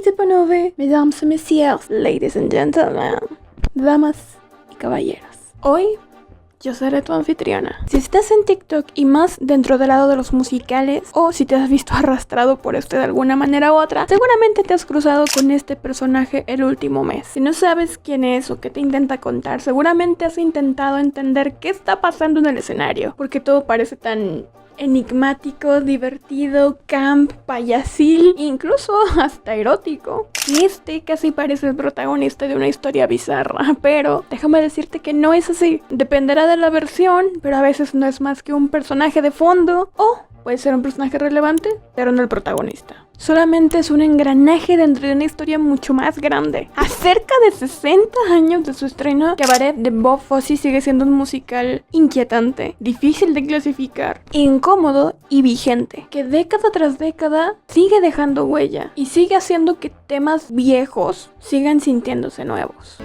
Dámy a pánové, mesdames et messieurs, ladies and gentlemen, damas y caballeros. Hoy yo seré tu anfitriona. Si estás en TikTok y más dentro del lado de los musicales, o si te has visto arrastrado por este de alguna manera u otra, seguramente te has cruzado con este personaje el último mes. Si no sabes quién es o qué te intenta contar, seguramente has intentado entender qué está pasando en el escenario, porque todo parece tan enigmático, divertido, camp, payasil, incluso hasta erótico. Y este casi parece el protagonista de una historia bizarra, pero déjame decirte que no es así. Dependerá de la versión, pero a veces no es más que un personaje de fondo, o puede ser un personaje relevante, pero no el protagonista. Solamente es un engranaje dentro de una historia mucho más grande. A cerca de 60 años de su estreno, Cabaret de Bob Fosse sigue siendo un musical inquietante, difícil de clasificar, incómodo y vigente, que década tras década sigue dejando huella y sigue haciendo que temas viejos sigan sintiéndose nuevos.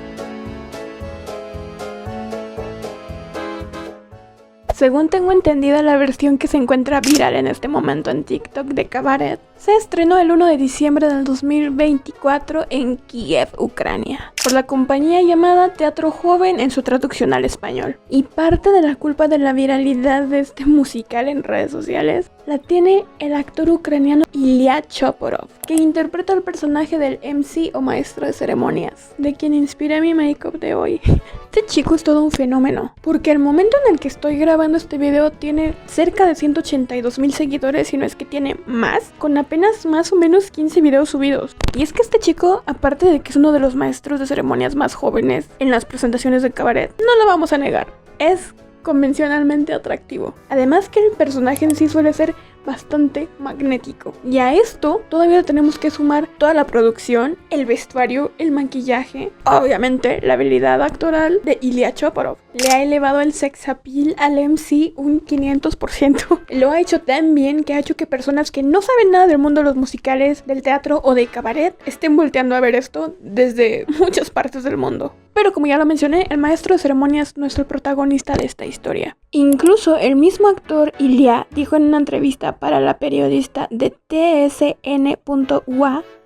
Según tengo entendida, la versión que se encuentra viral en este momento en TikTok de Cabaret se estrenó el 1 de diciembre del 2024 en Kiev, Ucrania, por la compañía llamada Teatro Joven en su traducción al español. Y parte de la culpa de la viralidad de este musical en redes sociales la tiene el actor ucraniano Ilya Chaporov, que interpreta el personaje del MC o maestro de ceremonias, de quien inspiré mi make-up de hoy. Este chico es todo un fenómeno, porque al momento en el que estoy grabando este video tiene cerca de 182,000 seguidores, y no es que tiene más, con apenas más o menos 15 videos subidos. Y es que este chico, aparte de que es uno de los maestros de ceremonias más jóvenes en las presentaciones de Cabaret, no lo vamos a negar, es convencionalmente atractivo. Además que el personaje en sí suele ser bastante magnético. Y a esto todavía tenemos que sumar toda la producción, el vestuario, el maquillaje, obviamente la habilidad actoral de Ilya Chaporov. Le ha elevado el sex appeal al MC un 500%. Lo ha hecho tan bien que ha hecho que personas que no saben nada del mundo de los musicales, del teatro o de cabaret estén volteando a ver esto desde muchas partes del mundo. Pero como ya lo mencioné, el maestro de ceremonias no es el protagonista de esta historia. Incluso el mismo actor Ilya dijo en una entrevista para la periodista de TSN.ua,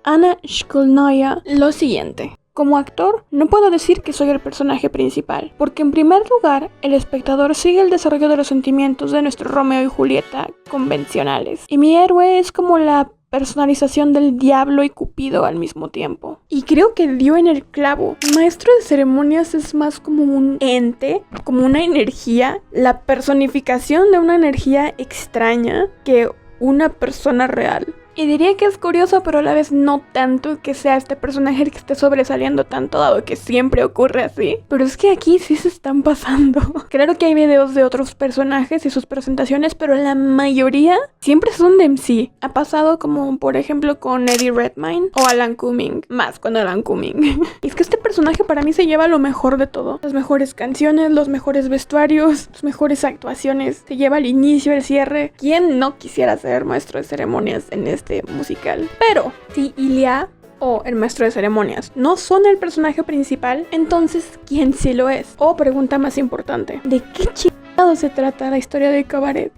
Anna Shkolnaya, lo siguiente: como actor, no puedo decir que soy el personaje principal, porque en primer lugar, el espectador sigue el desarrollo de los sentimientos de nuestro Romeo y Julieta convencionales, y mi héroe es como la personalización del diablo y Cupido al mismo tiempo. Y creo que dio en el clavo. Maestro de ceremonias es más como un ente, como una energía, la personificación de una energía extraña que una persona real. Y diría que es curioso, pero a la vez no tanto que sea este personaje el que esté sobresaliendo tanto, dado que siempre ocurre así. Pero es que aquí sí se están pasando. Claro que hay videos de otros personajes y sus presentaciones, pero la mayoría siempre son de MC. Ha pasado como, por ejemplo, con Eddie Redmayne o Alan Cumming. Más con Alan Cumming. Y es que este personaje para mí se lleva lo mejor de todo. Las mejores canciones, los mejores vestuarios, las mejores actuaciones. Se lleva el inicio, el cierre. ¿Quién no quisiera ser maestro de ceremonias en este musical? Pero si Ilya o el maestro de ceremonias no son el personaje principal, entonces ¿quién sí lo es? O pregunta más importante, ¿de qué chingado se trata la historia de Cabaret?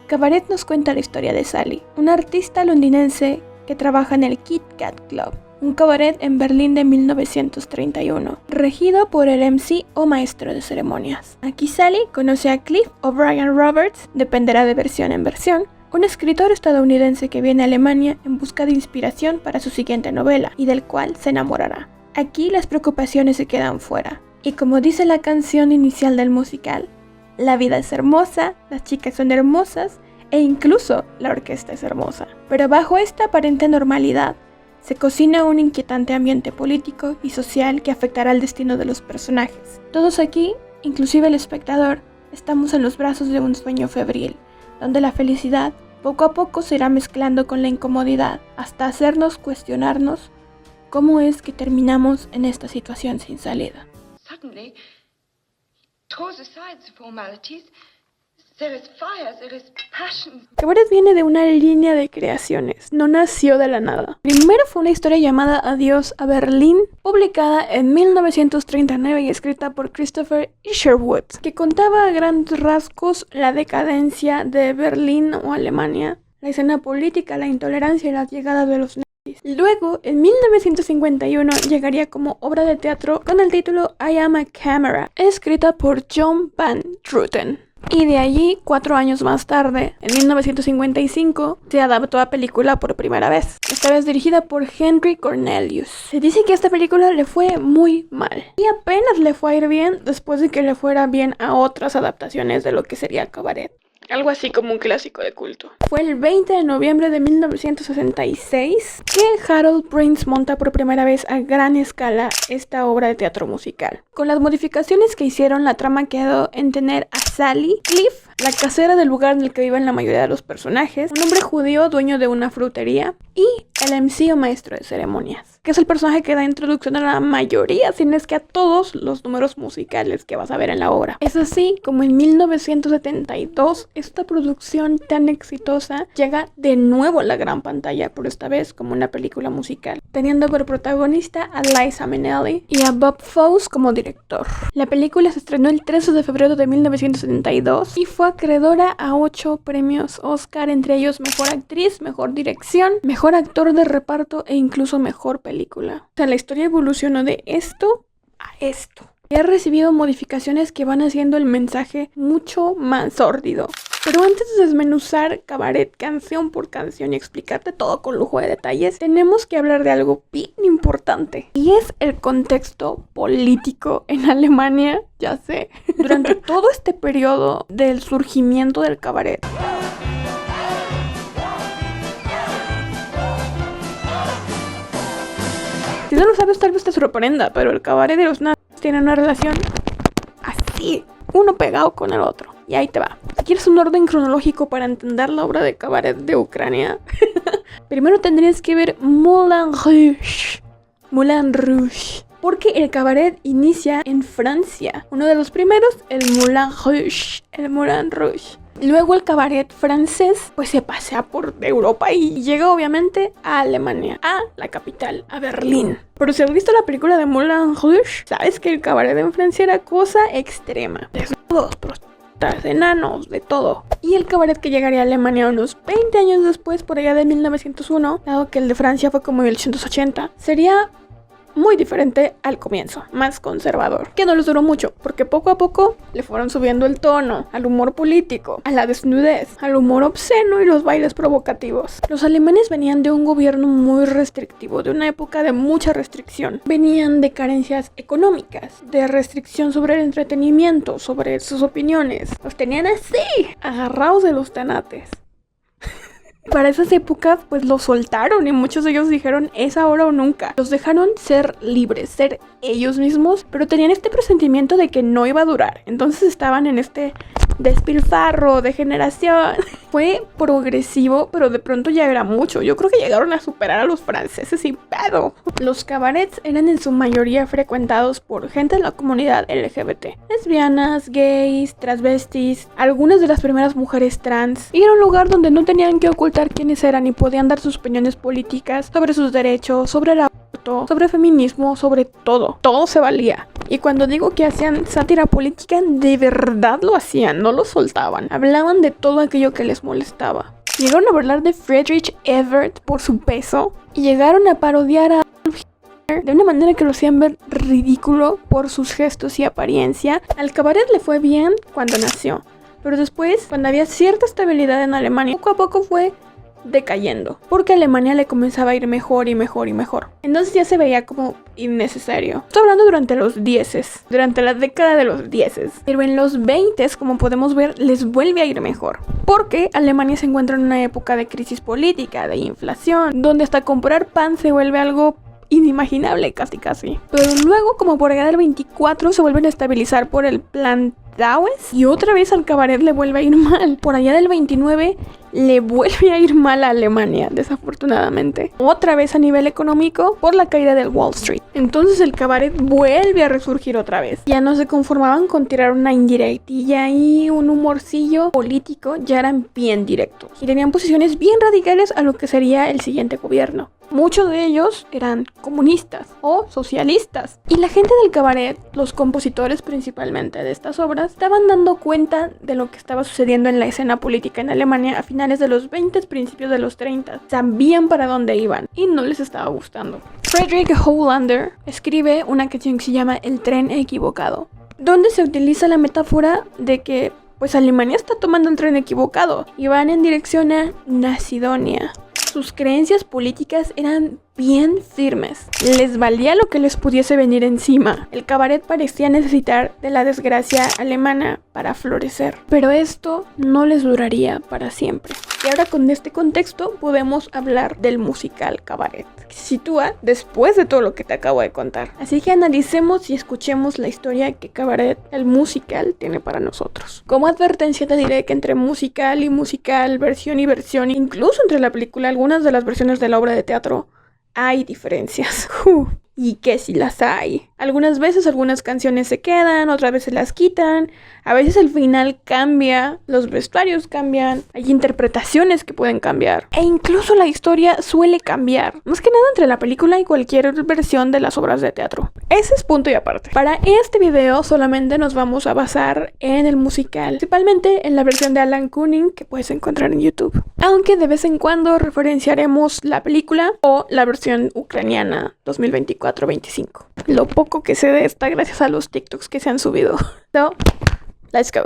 Cabaret nos cuenta la historia de Sally, una artista londinense que trabaja en el Kit Kat Club, un cabaret en Berlín de 1931, regido por el MC o maestro de ceremonias. Aquí Sally conoce a Cliff O'Brien Roberts, dependerá de versión en versión, un escritor estadounidense que viene a Alemania en busca de inspiración para su siguiente novela y del cual se enamorará. Aquí las preocupaciones se quedan fuera. Y como dice la canción inicial del musical, la vida es hermosa, las chicas son hermosas e incluso la orquesta es hermosa. Pero bajo esta aparente normalidad se cocina un inquietante ambiente político y social que afectará el destino de los personajes. Todos aquí, inclusive el espectador, estamos en los brazos de un sueño febril, donde la felicidad poco a poco se irá mezclando con la incomodidad, hasta hacernos cuestionarnos cómo es que terminamos en esta situación sin salida. Suddenly, towards the sides of formalities, there is fire, there is passion. Cabaret viene de una línea de creaciones, no nació de la nada. Primero fue una historia llamada Adiós a Berlín, publicada en 1939 y escrita por Christopher Isherwood, que contaba a grandes rasgos la decadencia de Berlín o Alemania, la escena política, la intolerancia y la llegada de los Luego, en 1951, llegaría como obra de teatro con el título I Am a Camera, escrita por John Van Druten. Y de allí, 4 años más tarde, en 1955, se adaptó a película por primera vez. Esta vez dirigida por Henry Cornelius. Se dice que a esta película le fue muy mal. Y apenas le fue a ir bien después de que le fuera bien a otras adaptaciones de lo que sería Cabaret. Algo así como un clásico de culto. Fue el 20 de noviembre de 1966 que Harold Prince monta por primera vez a gran escala esta obra de teatro musical. Con las modificaciones que hicieron, la trama quedó en tener a Sally Cliff, la casera del lugar en el que viven la mayoría de los personajes, un hombre judío dueño de una frutería y el MC o maestro de ceremonias, que es el personaje que da introducción a la mayoría, si no es que a todos los números musicales que vas a ver en la obra. Es así como en 1972 esta producción tan exitosa llega de nuevo a la gran pantalla, pero esta vez como una película musical, teniendo por protagonista a Liza Minnelli y a Bob Fosse como director. La película se estrenó el 13 de febrero de 1972 y fue acreedora a 8 premios Oscar, entre ellos Mejor Actriz, Mejor Dirección, Mejor Actor de Reparto e incluso Mejor Película. O sea, la historia evolucionó de esto a esto. Y ha recibido modificaciones que van haciendo el mensaje mucho más sórdido. Pero antes de desmenuzar Cabaret canción por canción y explicarte todo con lujo de detalles, tenemos que hablar de algo bien importante. Y es el contexto político en Alemania, ya sé, durante todo este periodo del surgimiento del cabaret. Si no lo sabes, tal vez te sorprenda, pero el cabaret y los nazis tienen una relación así, uno pegado con el otro. Y ahí te va. Si quieres un orden cronológico para entender la obra de cabaret de Ucrania, primero tendrías que ver Moulin Rouge. Moulin Rouge. Porque el cabaret inicia en Francia. Uno de los primeros, el Moulin Rouge. El Moulin Rouge. Luego el cabaret francés pues se pasea por Europa y llega obviamente a Alemania, a la capital, a Berlín. Pero si has visto la película de Moulin Rouge, sabes que el cabaret en Francia era cosa extrema. Desnudos, prostitutas, enanos, de todo. Y el cabaret que llegaría a Alemania unos 20 años después, por allá de 1901, dado que el de Francia fue como en 1880, sería muy diferente al comienzo, más conservador, que no les duró mucho, porque poco a poco le fueron subiendo el tono al humor político, a la desnudez, al humor obsceno y los bailes provocativos. Los alemanes venían de un gobierno muy restrictivo, de una época de mucha restricción. Venían de carencias económicas, de restricción sobre el entretenimiento, sobre sus opiniones. Los tenían así, agarrados de los tanates. Para esas épocas pues los soltaron y muchos de ellos dijeron es ahora o nunca. Los dejaron ser libres, ser ellos mismos, pero tenían este presentimiento de que no iba a durar. Entonces estaban en este despilfarro de generación. Fue progresivo, pero de pronto ya era mucho. Yo creo que llegaron a superar a los franceses sin pedo. Los cabarets eran en su mayoría frecuentados por gente de la comunidad LGBT. Lesbianas, gays, transvestis, algunas de las primeras mujeres trans. Y era un lugar donde no tenían que ocultar quiénes eran y podían dar sus opiniones políticas sobre sus derechos, sobre el aborto, sobre feminismo, sobre todo. Todo se valía. Y cuando digo que hacían sátira política, de verdad lo hacían, no lo soltaban. Hablaban de todo aquello que les molestaba. Llegaron a hablar de Friedrich Ebert por su peso y llegaron a parodiar a Adolf Hitler de una manera que lo hacían ver ridículo por sus gestos y apariencia. Al cabaret le fue bien cuando nació, pero después, cuando había cierta estabilidad en Alemania, poco a poco fue decayendo, porque a Alemania le comenzaba a ir mejor y mejor y mejor. Entonces ya se veía como innecesario. Estoy hablando durante los 10s, durante la década de los 10s. Pero en los 20s, como podemos ver, les vuelve a ir mejor, porque Alemania se encuentra en una época de crisis política, de inflación, donde hasta comprar pan se vuelve algo inimaginable casi. Pero luego, como por allá del 24, se vuelven a estabilizar por el plan Dawes y otra vez al cabaret le vuelve a ir mal. Por allá del 29 le vuelve a ir mal a Alemania, desafortunadamente. Otra vez a nivel económico por la caída del Wall Street. Entonces el cabaret vuelve a resurgir otra vez. Ya no se conformaban con tirar una indirectilla y un humorcillo político, ya eran bien directos. Y tenían posiciones bien radicales a lo que sería el siguiente gobierno. Muchos de ellos eran comunistas o socialistas. Y la gente del cabaret, los compositores principalmente de estas obras, estaban dando cuenta de lo que estaba sucediendo en la escena política en Alemania a finales finales de los 20, principios de los 30. Sabían para dónde iban y no les estaba gustando. Frederick Hollander escribe una canción que se llama El tren equivocado, donde se utiliza la metáfora de que pues Alemania está tomando el tren equivocado y van en dirección a Nacidonia. Sus creencias políticas eran bien firmes. Les valía lo que les pudiese venir encima. El cabaret parecía necesitar de la desgracia alemana para florecer. Pero esto no les duraría para siempre. Y ahora con este contexto podemos hablar del musical Cabaret, que se sitúa después de todo lo que te acabo de contar. Así que analicemos y escuchemos la historia que Cabaret, el musical, tiene para nosotros. Como advertencia te diré que entre musical y musical, versión y versión, incluso entre la película, algunas de las versiones de la obra de teatro, hay diferencias. Y que si las hay. Algunas veces algunas canciones se quedan, otras veces las quitan. A veces el final cambia, los vestuarios cambian, hay interpretaciones que pueden cambiar. E incluso la historia suele cambiar. Más que nada entre la película y cualquier versión de las obras de teatro. Ese es punto y aparte. Para este video solamente nos vamos a basar en el musical. Principalmente en la versión de Alan Cumming que puedes encontrar en YouTube. Aunque de vez en cuando referenciaremos la película o la versión ucraniana 2024-25. Lo poco que sé de esta gracias a los TikToks que se han subido. So, let's go.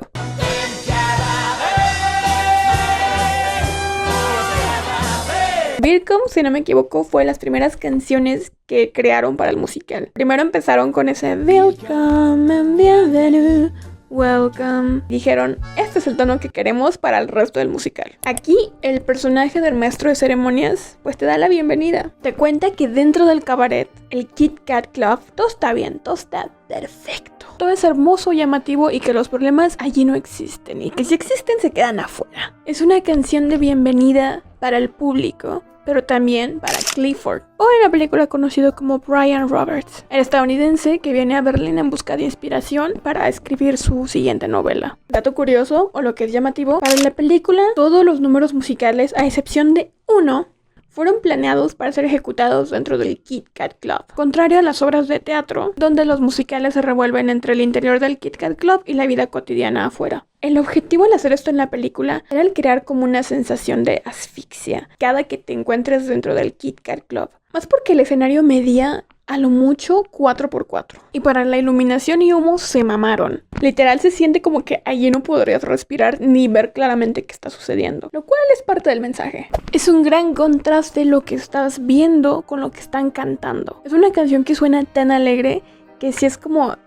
Willkommen, si no me equivoco, fue las primeras canciones que crearon para el musical. Primero empezaron con ese Willkommen, bienvenue, welcome. Dijeron, este es el tono que queremos para el resto del musical. Aquí, el personaje del maestro de ceremonias, pues te da la bienvenida. Te cuenta que dentro del cabaret, el Kit Kat Club, todo está bien, todo está perfecto. Todo es hermoso, llamativo y que los problemas allí no existen. Y que si existen, se quedan afuera. Es una canción de bienvenida para el público, pero también para Clifford, o en la película conocido como Brian Roberts, el estadounidense que viene a Berlín en busca de inspiración para escribir su siguiente novela. Dato curioso, o lo que es llamativo, para la película todos los números musicales, a excepción de uno, fueron planeados para ser ejecutados dentro del Kit Kat Club, contrario a las obras de teatro, donde los musicales se revuelven entre el interior del Kit Kat Club y la vida cotidiana afuera. El objetivo al hacer esto en la película era el crear como una sensación de asfixia cada que te encuentres dentro del Kit Kat Club, más porque el escenario medía a lo mucho 4x4. Y para la iluminación y humo se mamaron. Literal se siente como que allí no podrías respirar ni ver claramente qué está sucediendo. Lo cual es parte del mensaje. Es un gran contraste lo que estás viendo con lo que están cantando. Es una canción que suena tan alegre que sí es como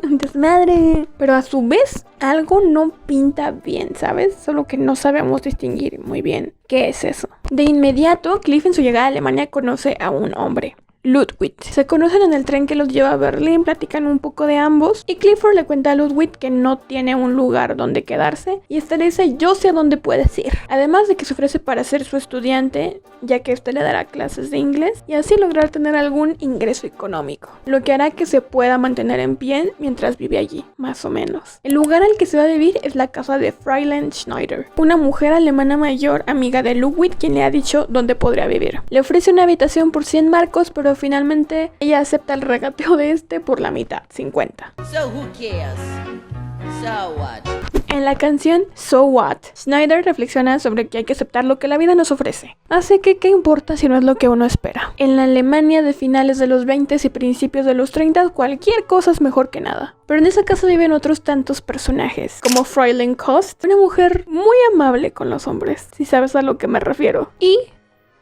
desmadre. Pero a su vez algo no pinta bien, ¿sabes? Solo que no sabemos distinguir muy bien qué es eso. De inmediato, Cliff en su llegada a Alemania conoce a un hombre, Ludwig. Se conocen en el tren que los lleva a Berlín, platican un poco de ambos y Clifford le cuenta a Ludwig que no tiene un lugar donde quedarse y este le dice, yo sé a dónde puedes ir. Además de que se ofrece para ser su estudiante, ya que este le dará clases de inglés y así lograr tener algún ingreso económico, lo que hará que se pueda mantener en pie mientras vive allí, más o menos. El lugar al que se va a vivir es la casa de Fräulein Schneider, una mujer alemana mayor, amiga de Ludwig, quien le ha dicho dónde podría vivir. Le ofrece una habitación por 100 marcos, pero finalmente ella acepta el regateo de este por la mitad, 50. So who cares? So what? En la canción So What, Schneider reflexiona sobre que hay que aceptar lo que la vida nos ofrece. Así que, ¿qué importa si no es lo que uno espera? En la Alemania de finales de los 20 y principios de los 30, cualquier cosa es mejor que nada. Pero en esa casa viven otros tantos personajes, como Fräulein Kost, una mujer muy amable con los hombres, si sabes a lo que me refiero. Y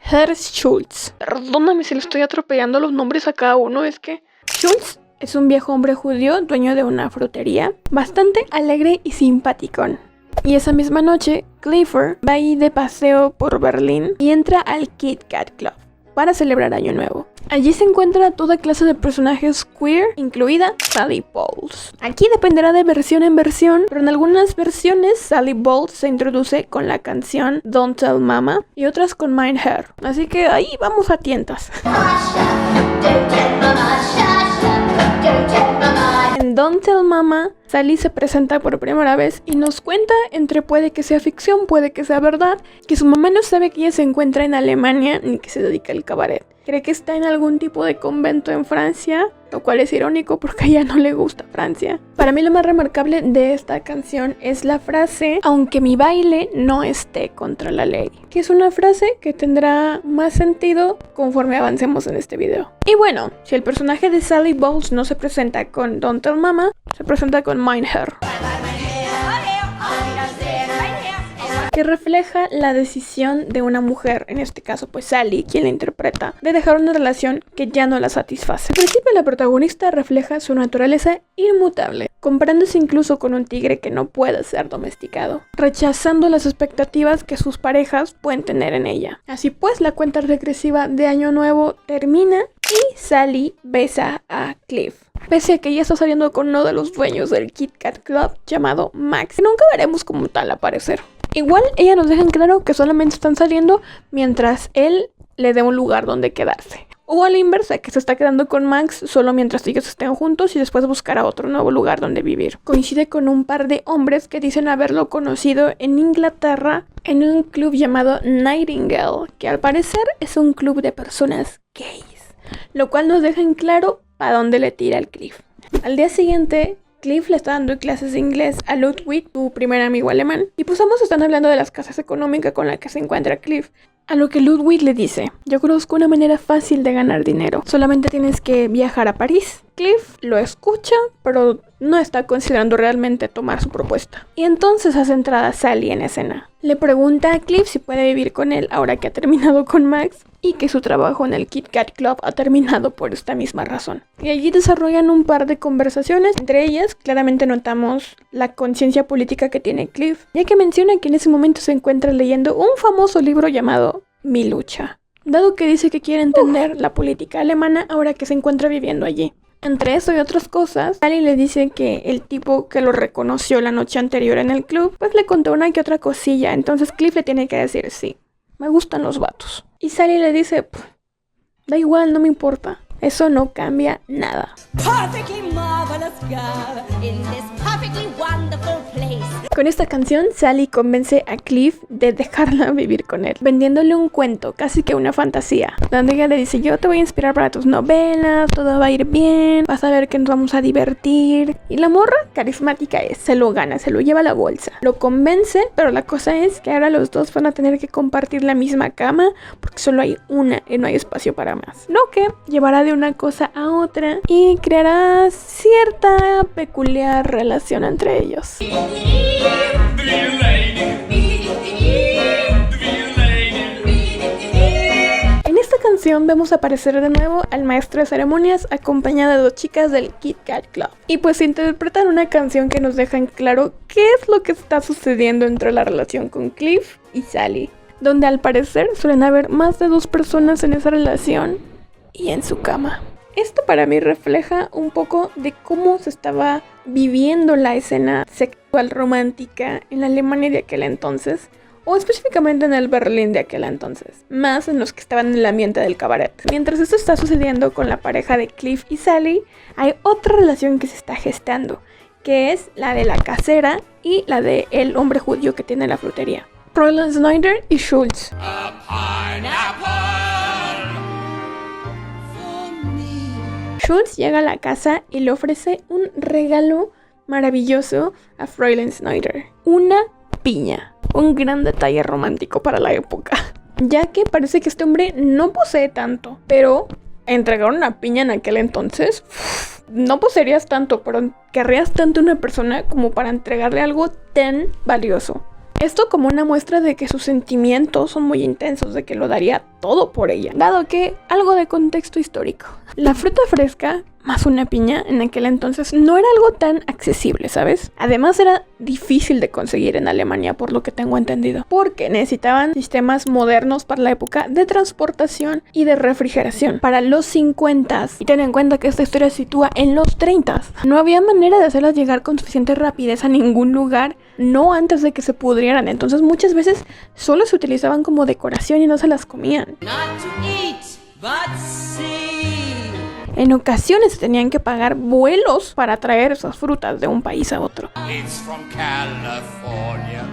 Herz Schultz. Perdóname si le estoy atropellando los nombres a cada uno, es que Schultz es un viejo hombre judío, dueño de una frutería, bastante alegre y simpaticón. Y esa misma noche, Clifford va a ir de paseo por Berlín y entra al Kit Kat Club para celebrar Año Nuevo. Allí se encuentra toda clase de personajes queer, incluida Sally Bowles. Aquí dependerá de versión en versión, pero en algunas versiones Sally Bowles se introduce con la canción Don't Tell Mama y otras con Mein Herr. Así que ahí vamos a tientas. En Don't Tell Mama, Sally se presenta por primera vez y nos cuenta, entre puede que sea ficción, puede que sea verdad, que su mamá no sabe que ella se encuentra en Alemania ni que se dedica al cabaret. Cree que está en algún tipo de convento en Francia, lo cual es irónico porque a ella no le gusta Francia. Para mí lo más remarcable de esta canción es la frase "aunque mi baile no esté contra la ley", que es una frase que tendrá más sentido conforme avancemos en este video. Y bueno, si el personaje de Sally Bowles no se presenta con Don't Tell Mama, se presenta con Mind Her, que refleja la decisión de una mujer, en este caso pues Sally, quien la interpreta, de dejar una relación que ya no la satisface. Al principio la protagonista refleja su naturaleza inmutable, comparándose incluso con un tigre que no puede ser domesticado, rechazando las expectativas que sus parejas pueden tener en ella. Así pues, la cuenta regresiva de Año Nuevo termina y Sally besa a Cliff, pese a que ella está saliendo con uno de los dueños del Kit Kat Club llamado Max, que nunca veremos como tal aparecer. Igual ella nos deja en claro que solamente están saliendo mientras él le dé un lugar donde quedarse. O a la inversa, que se está quedando con Max solo mientras ellos estén juntos y después buscará otro nuevo lugar donde vivir. Coincide con un par de hombres que dicen haberlo conocido en Inglaterra en un club llamado Nightingale, que al parecer es un club de personas gays, lo cual nos deja en claro para dónde le tira el Cliff. Al día siguiente, Cliff le está dando clases de inglés a Ludwig, su primer amigo alemán, y pues ambos están hablando de la escasez económica con la que se encuentra Cliff. A lo que Ludwig le dice: yo conozco una manera fácil de ganar dinero, solamente tienes que viajar a París. Cliff lo escucha, pero no está considerando realmente tomar su propuesta. Y entonces hace entrada Sally en escena. Le pregunta a Cliff si puede vivir con él ahora que ha terminado con Max, y que su trabajo en el Kit Kat Club ha terminado por esta misma razón. Y allí desarrollan un par de conversaciones. Entre ellas, claramente notamos la conciencia política que tiene Cliff, ya que menciona que en ese momento se encuentra leyendo un famoso libro llamado Mi Lucha, dado que dice que quiere entender la política alemana ahora que se encuentra viviendo allí. Entre eso y otras cosas, Sally le dice que el tipo que lo reconoció la noche anterior en el club, pues le contó una que otra cosilla. Entonces Cliff le tiene que decir: sí, me gustan los vatos. Y Sally le dice: da igual, no me importa. Eso no cambia nada. Con esta canción, Sally convence a Cliff de dejarla vivir con él, vendiéndole un cuento, casi que una fantasía, donde ella le dice: yo te voy a inspirar para tus novelas, todo va a ir bien, vas a ver que nos vamos a divertir. Y la morra carismática se lo gana, se lo lleva a la bolsa, lo convence, pero la cosa es que ahora los dos van a tener que compartir la misma cama, porque solo hay una y no hay espacio para más, lo que llevará de una cosa a otra y creará cierta peculiar relación entre ellos. En esta canción vemos aparecer de nuevo al maestro de ceremonias acompañado de dos chicas del Kit Kat Club, y pues interpretan una canción que nos deja en claro qué es lo que está sucediendo entre la relación con Cliff y Sally, donde al parecer suelen haber más de dos personas en esa relación y en su cama. Esto para mí refleja un poco de cómo se estaba viviendo la escena sexual romántica en la Alemania de aquel entonces, o específicamente en el Berlín de aquel entonces, más en los que estaban en el ambiente del cabaret. Mientras esto está sucediendo con la pareja de Cliff y Sally, hay otra relación que se está gestando, que es la de la casera y la de el hombre judío que tiene la frutería. Fräulein Schneider y Schultz. Schultz llega a la casa y le ofrece un regalo maravilloso a Fräulein Schneider: una piña. Un gran detalle romántico para la época, ya que parece que este hombre no posee tanto, pero entregar una piña en aquel entonces, no poseerías tanto, pero querrías tanto a una persona como para entregarle algo tan valioso. Esto como una muestra de que sus sentimientos son muy intensos, de que lo daría todo por ella, dado que algo de contexto histórico. La fruta fresca más una piña en aquel entonces no era algo tan accesible, ¿sabes? Además era difícil de conseguir en Alemania, por lo que tengo entendido, porque necesitaban sistemas modernos para la época de transportación y de refrigeración para los 50s. Y ten en cuenta que esta historia se sitúa en los 30s. No había manera de hacerlas llegar con suficiente rapidez a ningún lugar, no antes de que se pudrieran. Entonces muchas veces solo se utilizaban como decoración y no se las comían. Not to eat, but see. En ocasiones se tenían que pagar vuelos para traer esas frutas de un país a otro. It's from California.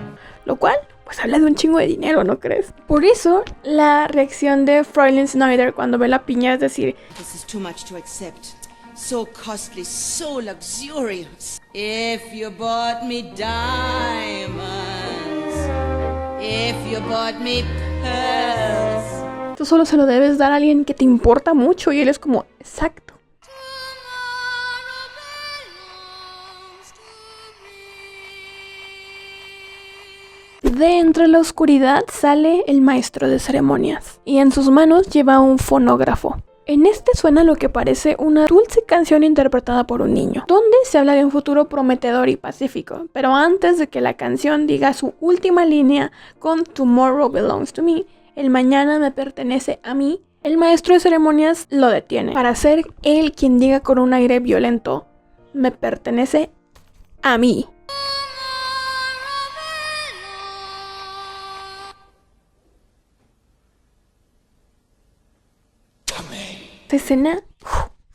Lo cual pues habla de un chingo de dinero, ¿no crees? Por eso, la reacción de Fräulein Schneider cuando ve la piña es decir, This is too much to accept. So costly, so luxurious. If you bought me diamonds, if you bought me pearls. tú solo se lo debes dar a alguien que te importa mucho. Y él es como, exacto. De entre la oscuridad sale el maestro de ceremonias y en sus manos lleva un fonógrafo. En este suena lo que parece una dulce canción interpretada por un niño, donde se habla de un futuro prometedor y pacífico, pero antes de que la canción diga su última línea con Tomorrow belongs to me, el mañana me pertenece a mí, el maestro de ceremonias lo detiene para ser él quien diga con un aire violento, me pertenece a mí. Escena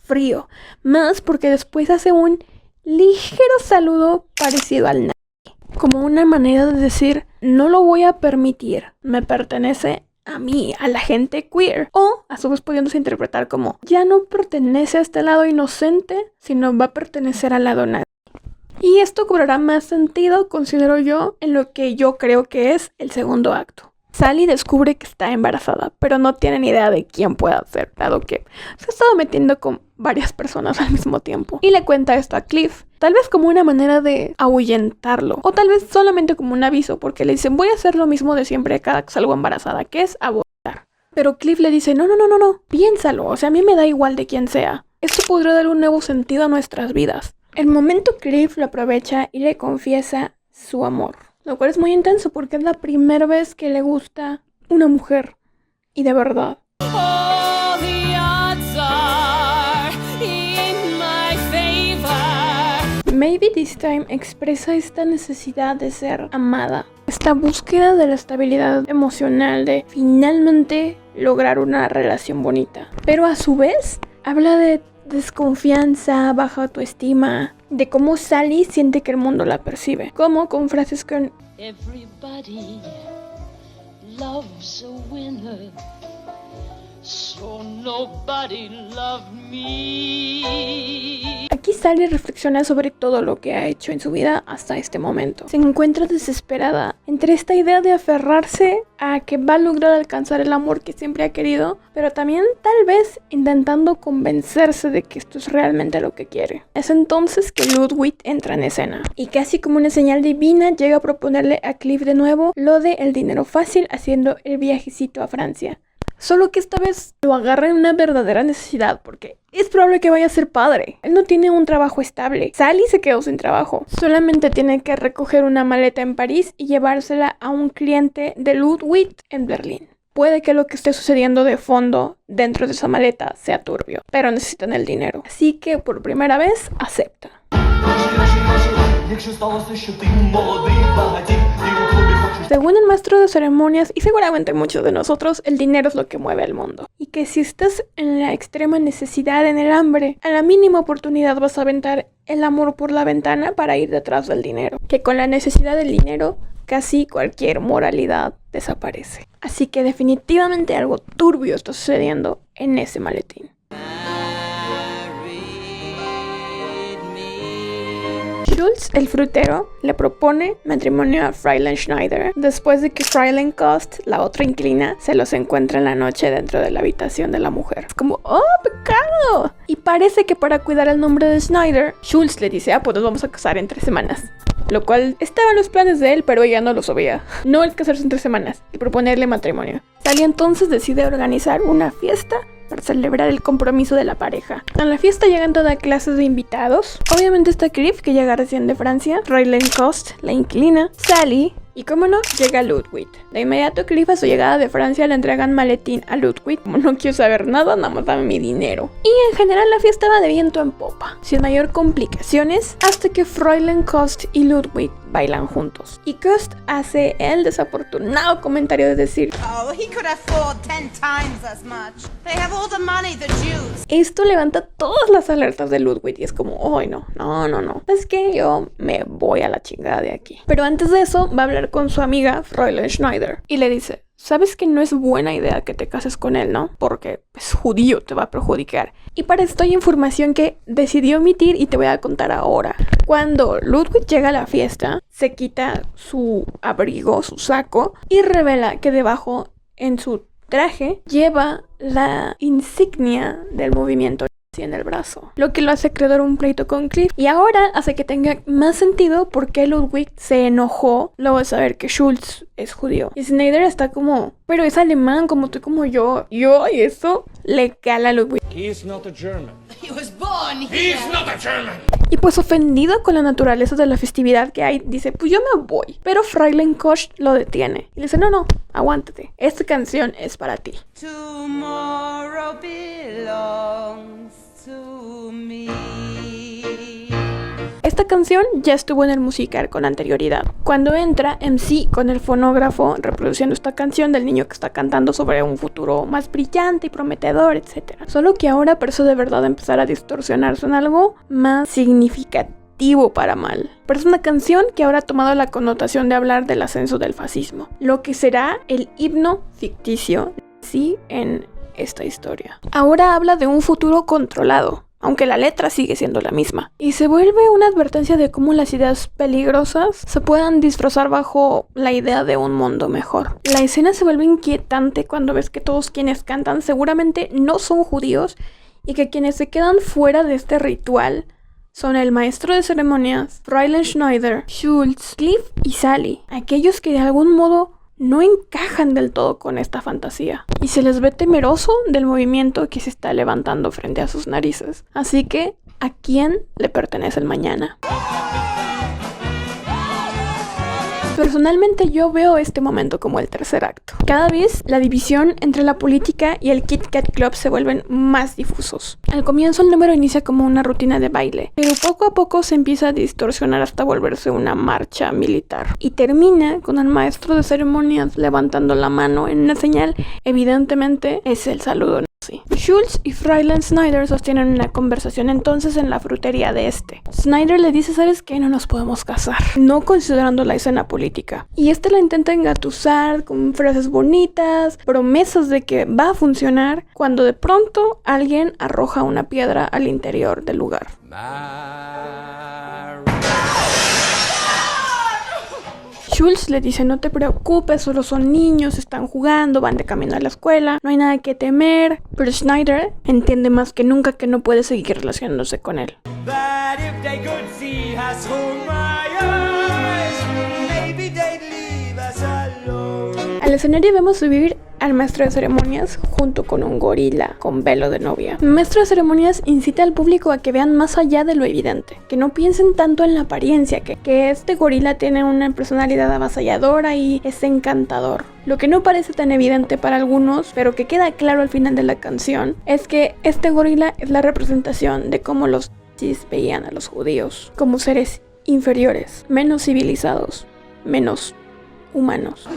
frío, más porque después hace un ligero saludo parecido al nadie, como una manera de decir no lo voy a permitir, me pertenece a mí, a la gente queer, o a su vez pudiéndose interpretar como ya no pertenece a este lado inocente, sino va a pertenecer al lado nadie. Y esto cobrará más sentido, considero yo, en lo que yo creo que es el segundo acto. Sally descubre que está embarazada, pero no tiene ni idea de quién pueda ser, dado que se ha estado metiendo con varias personas al mismo tiempo. Y le cuenta esto a Cliff, tal vez como una manera de ahuyentarlo, o tal vez solamente como un aviso, porque le dicen voy a hacer lo mismo de siempre cada que salgo embarazada, que es abortar. Pero Cliff le dice, no, piénsalo, o sea, a mí me da igual de quién sea. Esto podría dar un nuevo sentido a nuestras vidas. El momento Cliff lo aprovecha y le confiesa su amor. Lo cual es muy intenso porque es la primera vez que le gusta una mujer. Y de verdad. All the odds are in my favor. Maybe This Time expresa esta necesidad de ser amada. Esta búsqueda de la estabilidad emocional, de finalmente lograr una relación bonita. Pero a su vez, habla de desconfianza, baja autoestima, de cómo Sally siente que el mundo la percibe, como con frases con Everybody loves a winner, so nobody loved me. Aquí Sally reflexiona sobre todo lo que ha hecho en su vida hasta este momento. Se encuentra desesperada entre esta idea de aferrarse a que va a lograr alcanzar el amor que siempre ha querido, pero también tal vez intentando convencerse de que esto es realmente lo que quiere. Es entonces que Ludwig entra en escena y casi como una señal divina llega a proponerle a Cliff de nuevo lo de el dinero fácil haciendo el viajecito a Francia. Solo que esta vez lo agarra en una verdadera necesidad porque es probable que vaya a ser padre. Él no tiene un trabajo estable. Sally se quedó sin trabajo. Solamente tiene que recoger una maleta en París y llevársela a un cliente de Ludwig en Berlín. Puede que lo que esté sucediendo de fondo dentro de esa maleta sea turbio, pero necesitan el dinero. Así que por primera vez acepta. Según el maestro de ceremonias y seguramente muchos de nosotros, el dinero es lo que mueve al mundo. Y que si estás en la extrema necesidad, en el hambre, a la mínima oportunidad vas a aventar el amor por la ventana para ir detrás del dinero. Que con la necesidad del dinero, casi cualquier moralidad desaparece. Así que definitivamente algo turbio está sucediendo en ese maletín. Schultz, el frutero, le propone matrimonio a Fräulein Schneider después de que Fräulein Kost, la otra inquilina, se los encuentra en la noche dentro de la habitación de la mujer. Es como, ¡oh, pecado! Y parece que para cuidar el nombre de Schneider, Schultz le dice, pues nos vamos a casar en 3 semanas. Lo cual estaba en los planes de él, pero ella no lo sabía. No el casarse en 3 semanas y proponerle matrimonio. Sally entonces decide organizar una fiesta para celebrar el compromiso de la pareja. A la fiesta llegan toda clases de invitados. Obviamente está Cliff, que llega recién de Francia, Fräulein Kost, la inquilina, Sally, y como no, llega Ludwig. De inmediato Cliff a su llegada de Francia le entregan maletín a Ludwig. Como no quiero saber nada, nada más dame mi dinero. Y en general la fiesta va de viento en popa, sin mayor complicaciones, hasta que Fräulein Kost y Ludwig bailan juntos. Y Gust hace el desafortunado comentario de decir: Oh, he could afford 10 times as much. They have all the money, the Jews. Esto levanta todas las alertas de Ludwig y es como, ¡ay, no! Es que yo me voy a la chingada de aquí. Pero antes de eso va a hablar con su amiga Fräulein Schneider y le dice: sabes que no es buena idea que te cases con él, ¿no? Porque es judío, te va a perjudicar. Y para esto hay información que decidió omitir y te voy a contar ahora. Cuando Ludwig llega a la fiesta, se quita su abrigo, su saco, y revela que debajo, en su traje, lleva la insignia del movimiento en el brazo, lo que lo hace crear un pleito con Cliff, y ahora hace que tenga más sentido por qué Ludwig se enojó luego de saber que Schultz es judío. Y Schneider está como, pero es alemán como tú y como yo, y eso le cala a Ludwig. He is not a German. He was born He here. is not a German. Y pues ofendido con la naturaleza de la festividad que hay, dice, pues yo me voy. Pero Fräulein Koch lo detiene y le dice, no, aguántate, esta canción es para ti. Tomorrow belongs to me. Esta canción ya estuvo en el musical con anterioridad. Cuando entra MC con el fonógrafo reproduciendo esta canción del niño que está cantando sobre un futuro más brillante y prometedor, etc. Solo que ahora parece de verdad empezar a distorsionarse en algo más significativo para mal. Pero es una canción que ahora ha tomado la connotación de hablar del ascenso del fascismo, lo que será el himno ficticio sí en esta historia. Ahora habla de un futuro controlado, aunque la letra sigue siendo la misma. Y se vuelve una advertencia de cómo las ideas peligrosas se puedan disfrazar bajo la idea de un mundo mejor. La escena se vuelve inquietante cuando ves que todos quienes cantan seguramente no son judíos y que quienes se quedan fuera de este ritual son el maestro de ceremonias, Fräulein Schneider, Schultz, Cliff y Sally, aquellos que de algún modo no encajan del todo con esta fantasía y se les ve temeroso del movimiento que se está levantando frente a sus narices. Así que, ¿a quién le pertenece el mañana? Personalmente yo veo este momento como el tercer acto. Cada vez la división entre la política y el Kit Kat Club se vuelven más difusos. Al comienzo el número inicia como una rutina de baile, pero poco a poco se empieza a distorsionar hasta volverse una marcha militar. Y termina con el maestro de ceremonias levantando la mano en una señal, evidentemente es el saludo nazi. Schultz y Fräulein Schneider sostienen una conversación entonces en la frutería de este. Schneider le dice, ¿sabes qué? No nos podemos casar, no considerando la escena política. Y este la intenta engatusar con frases bonitas, promesas de que va a funcionar, cuando de pronto alguien arroja una piedra al interior del lugar. Schultz le dice, no te preocupes, solo son niños, están jugando, van de camino a la escuela, no hay nada que temer. Pero Schneider entiende más que nunca que no puede seguir relacionándose con él. Al escenario vemos subir al maestro de ceremonias junto con un gorila con velo de novia. El maestro de ceremonias incita al público a que vean más allá de lo evidente, que no piensen tanto en la apariencia, que este gorila tiene una personalidad avasalladora y es encantador. Lo que no parece tan evidente para algunos, pero que queda claro al final de la canción, es que este gorila es la representación de cómo los nazis veían a los judíos como seres inferiores, menos civilizados, menos humanos.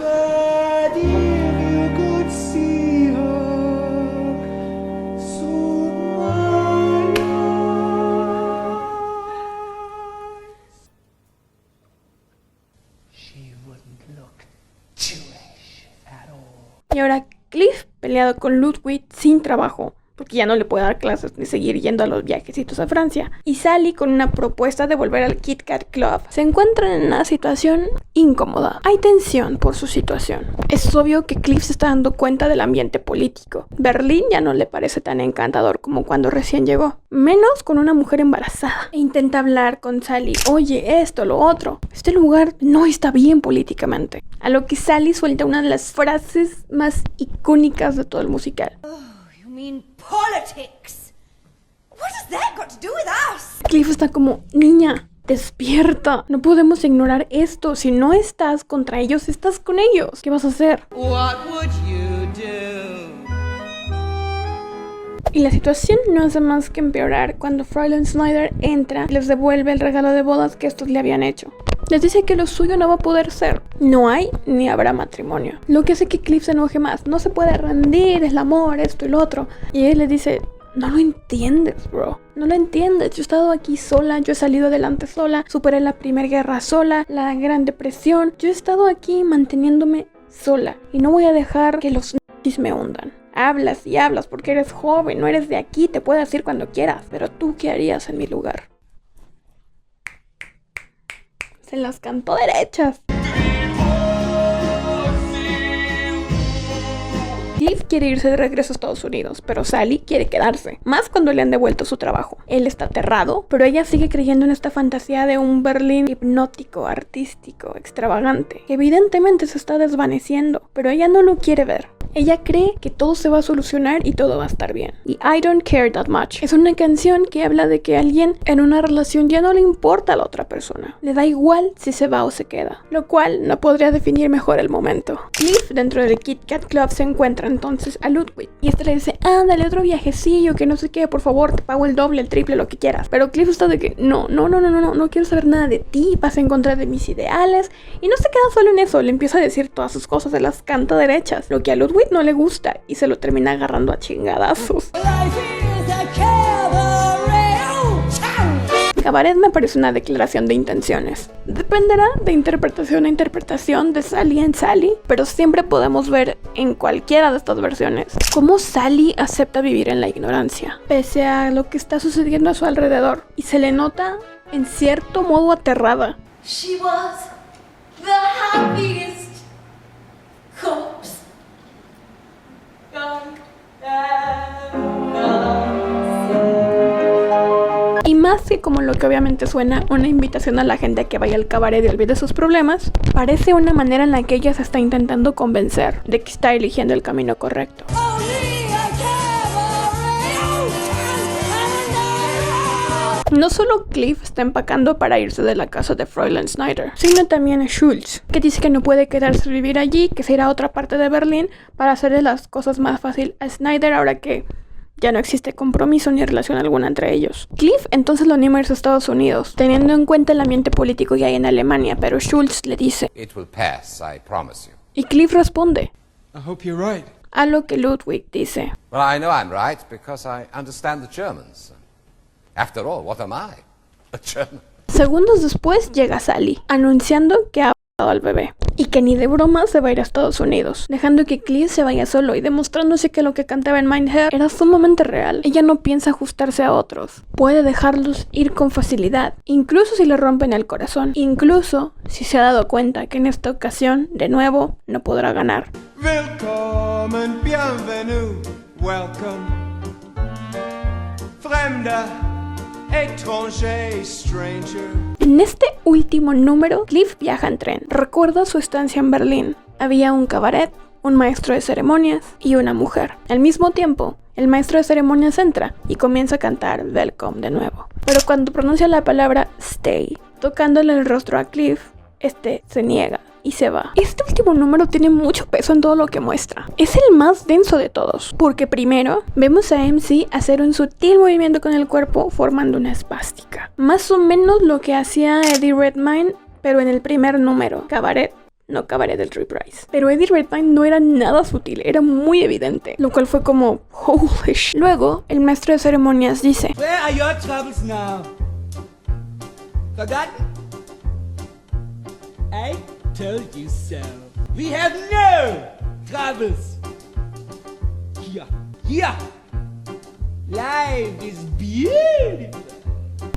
Y ahora Cliff, peleado con Ludwig sin trabajo, porque ya no le puede dar clases ni seguir yendo a los viajecitos a Francia, y Sally con una propuesta de volver al Kit Kat Club, se encuentran en una situación incómoda. Hay tensión por su situación. Es obvio que Cliff se está dando cuenta del ambiente político. Berlín ya no le parece tan encantador como cuando recién llegó, menos con una mujer embarazada. E intenta hablar con Sally, oye, esto, lo otro. Este lugar no está bien políticamente. A lo que Sally suelta una de las frases más icónicas de todo el musical. Politics. What has that got to do with us? Cliff está como, niña, despierta. No podemos ignorar esto. Si no estás contra ellos, estás con ellos. ¿Qué vas a hacer? What would you do? Y la situación no hace más que empeorar cuando Fräulein Schneider entra y les devuelve el regalo de bodas que estos le habían hecho. Les dice que lo suyo no va a poder ser. No hay ni habrá matrimonio. Lo que hace que Cliff se enoje más. No se puede rendir, es el amor, esto y lo otro. Y él le dice, no lo entiendes, bro. No lo entiendes. Yo he estado aquí sola, yo he salido adelante sola, superé la Primera Guerra sola, la Gran Depresión. Yo he estado aquí manteniéndome sola. Y no voy a dejar que los nazis me hundan. Hablas y hablas porque eres joven, no eres de aquí, te puedes ir cuando quieras. Pero tú, ¿qué harías en mi lugar? Se las cantó derechas. Cliff quiere irse de regreso a Estados Unidos, pero Sally quiere quedarse, más cuando le han devuelto su trabajo. Él está aterrado, pero ella sigue creyendo en esta fantasía de un Berlín hipnótico, artístico, extravagante, que evidentemente se está desvaneciendo, pero ella no lo quiere ver. Ella cree que todo se va a solucionar y todo va a estar bien. Y I Don't Care That Much es una canción que habla de que a alguien en una relación ya no le importa a la otra persona. Le da igual si se va o se queda. Lo cual no podría definir mejor el momento. Cliff dentro del Kit Kat Club se encuentra entonces a Ludwig. Y este le dice, ándale otro viajecillo, que no sé qué, por favor, te pago el doble, el triple, lo que quieras. Pero Cliff está de que no quiero saber nada de ti, vas en contra de mis ideales. Y no se queda solo en eso, le empieza a decir todas sus cosas, se las canta derechas. Lo que a Ludwig no le gusta y se lo termina agarrando a chingadazos. Cabaret me parece una declaración de intenciones. Dependerá de interpretación a interpretación de Sally en Sally, pero siempre podemos ver en cualquiera de estas versiones cómo Sally acepta vivir en la ignorancia, pese a lo que está sucediendo a su alrededor, y se le nota en cierto modo aterrada. She was the happiest corpse. Y más que como lo que obviamente suena una invitación a la gente a que vaya al cabaret y olvide sus problemas, parece una manera en la que ella se está intentando convencer de que está eligiendo el camino correcto. No solo Cliff está empacando para irse de la casa de Fräulein Schneider, sino también Schultz, que dice que no puede quedarse a vivir allí, que se irá a otra parte de Berlín para hacerle las cosas más fácil a Schneider ahora que ya no existe compromiso ni relación alguna entre ellos. Cliff entonces lo anima a irse a Estados Unidos, teniendo en cuenta el ambiente político que hay en Alemania, pero Schultz le dice, It will pass, I promise you. y Cliff responde, I hope you're right. a lo que Ludwig dice, Well, I know I'm right because I understand the Germans. After all, what am I? A German. Segundos después llega Sally, anunciando que ha abortado al bebé y que ni de broma se va a ir a Estados Unidos, dejando que Cliff se vaya solo y demostrándose que lo que cantaba en Mindhunter era sumamente real. Ella no piensa ajustarse a otros, puede dejarlos ir con facilidad, incluso si le rompen el corazón, incluso si se ha dado cuenta que en esta ocasión, de nuevo, no podrá ganar. Willkommen, bienvenue, welcome. Fremder, étranger, stranger. En este último número, Cliff viaja en tren. Recuerda su estancia en Berlín. Había un cabaret, un maestro de ceremonias y una mujer. Al mismo tiempo, el maestro de ceremonias entra y comienza a cantar Welcome de nuevo. Pero cuando pronuncia la palabra stay, tocándole el rostro a Cliff, este se niega y se va. Este último número tiene mucho peso en todo lo que muestra. Es el más denso de todos, porque primero vemos a MC hacer un sutil movimiento con el cuerpo formando una espástica. Más o menos lo que hacía Eddie Redmayne, pero en el primer número, Cabaret. No Cabaret del Reprise. Pero Eddie Redmayne no era nada sutil, era muy evidente, lo cual fue como holy shit. Luego, el maestro de ceremonias dice, Where are your troubles now? Forgotten? I told you so. We have no troubles. Here. Life is beautiful.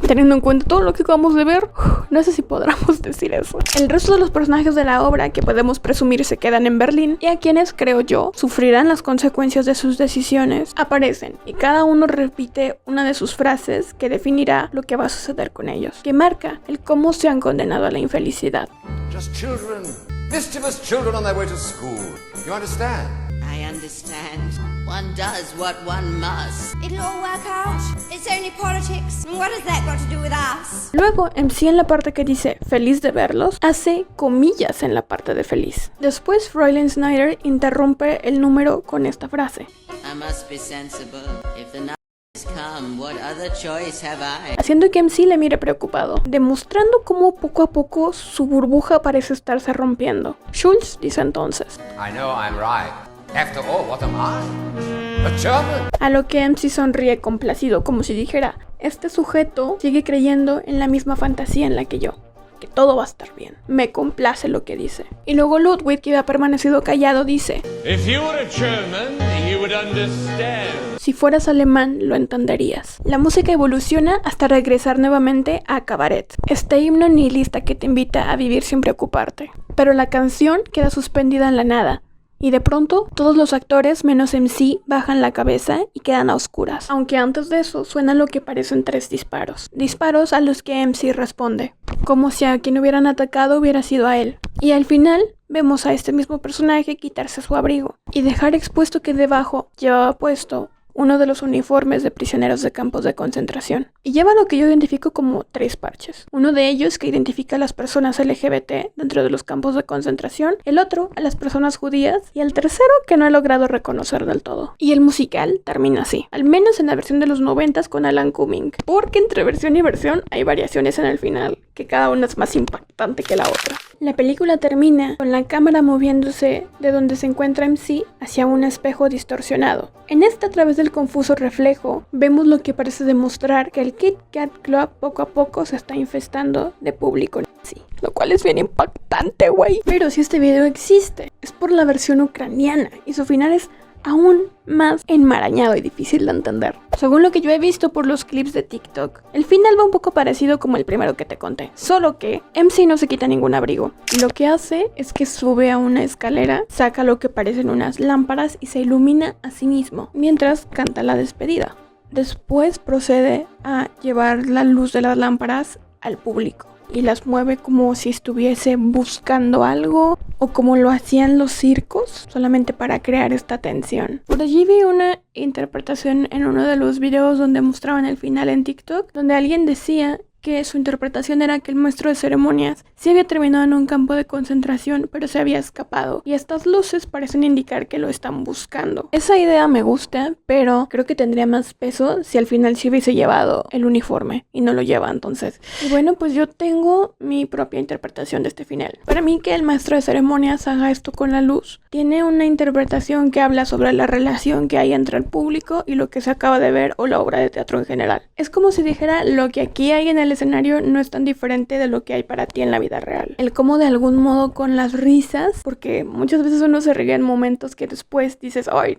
teniendo en cuenta todo lo que acabamos de ver, no sé si podamos decir eso. El resto de los personajes de la obra que podemos presumir se quedan en Berlín y a quienes, creo yo, sufrirán las consecuencias de sus decisiones, aparecen y cada uno repite una de sus frases que definirá lo que va a suceder con ellos, que marca el cómo se han condenado a la infelicidad. Just children, mischievous children on their way to school. You understand? I understand. One does what one must. It'll all work out. It's only politics. What has that got to do with us? Luego, MC en la parte que dice feliz de verlos, hace comillas en la parte de feliz. Después, Fräulein Schneider interrumpe el número con esta frase. I must be sensible. If the Nazis has come, what other choice have I? Haciendo que MC le mire preocupado, demostrando cómo poco a poco su burbuja parece estarse rompiendo. Schultz dice entonces: I know I'm right. After all, what am I? A German. A lo que MC sonríe complacido, como si dijera: este sujeto sigue creyendo en la misma fantasía en la que yo, que todo va a estar bien. Me complace lo que dice. Y luego Ludwig, que había permanecido callado, dice: If you were a German, you would understand. si fueras alemán, lo entenderías. La música evoluciona hasta regresar nuevamente a Cabaret, este himno nihilista que te invita a vivir sin preocuparte. Pero la canción queda suspendida en la nada, y de pronto todos los actores menos MC bajan la cabeza y quedan a oscuras. Aunque antes de eso suena lo que parecen 3 disparos. Disparos a los que MC responde, como si a quien hubieran atacado hubiera sido a él. Y al final vemos a este mismo personaje quitarse su abrigo y dejar expuesto que debajo llevaba puesto uno de los uniformes de prisioneros de campos de concentración. Y lleva lo que yo identifico como 3 parches. Uno de ellos que identifica a las personas LGBT dentro de los campos de concentración, el otro a las personas judías y el tercero que no he logrado reconocer del todo. Y el musical termina así, al menos en la versión de los 90s con Alan Cumming, porque entre versión y versión hay variaciones en el final, que cada una es más impactante que la otra. La película termina con la cámara moviéndose de donde se encuentra MC hacia un espejo distorsionado. En este, a través del confuso reflejo, vemos lo que parece demostrar que el Kit Kat Club poco a poco se está infestando de público nazi, lo cual es bien impactante, güey. Pero si este video existe, es por la versión ucraniana y su final es aún más enmarañado y difícil de entender. Según lo que yo he visto por los clips de TikTok, el final va un poco parecido como el primero que te conté, solo que MC no se quita ningún abrigo. Lo que hace es que sube a una escalera, saca lo que parecen unas lámparas y se ilumina a sí mismo, mientras canta la despedida. Después procede a llevar la luz de las lámparas al público y las mueve como si estuviese buscando algo o como lo hacían los circos, solamente para crear esta tensión. Por allí vi una interpretación en uno de los videos donde mostraban el final en TikTok, donde alguien decía que su interpretación era que el maestro de ceremonias sí había terminado en un campo de concentración, pero se había escapado, y estas luces parecen indicar que lo están buscando. Esa idea me gusta, pero creo que tendría más peso si al final sí hubiese llevado el uniforme, y no lo lleva entonces. Y bueno, pues yo tengo mi propia interpretación de este final. Para mí, que el maestro de ceremonias haga esto con la luz tiene una interpretación que habla sobre la relación que hay entre el público y lo que se acaba de ver o la obra de teatro en general. Es como si dijera: lo que aquí hay en el escenario no es tan diferente de lo que hay para ti en la vida real. El cómo de algún modo con las risas, porque muchas veces uno se ríe en momentos que después dices: ay,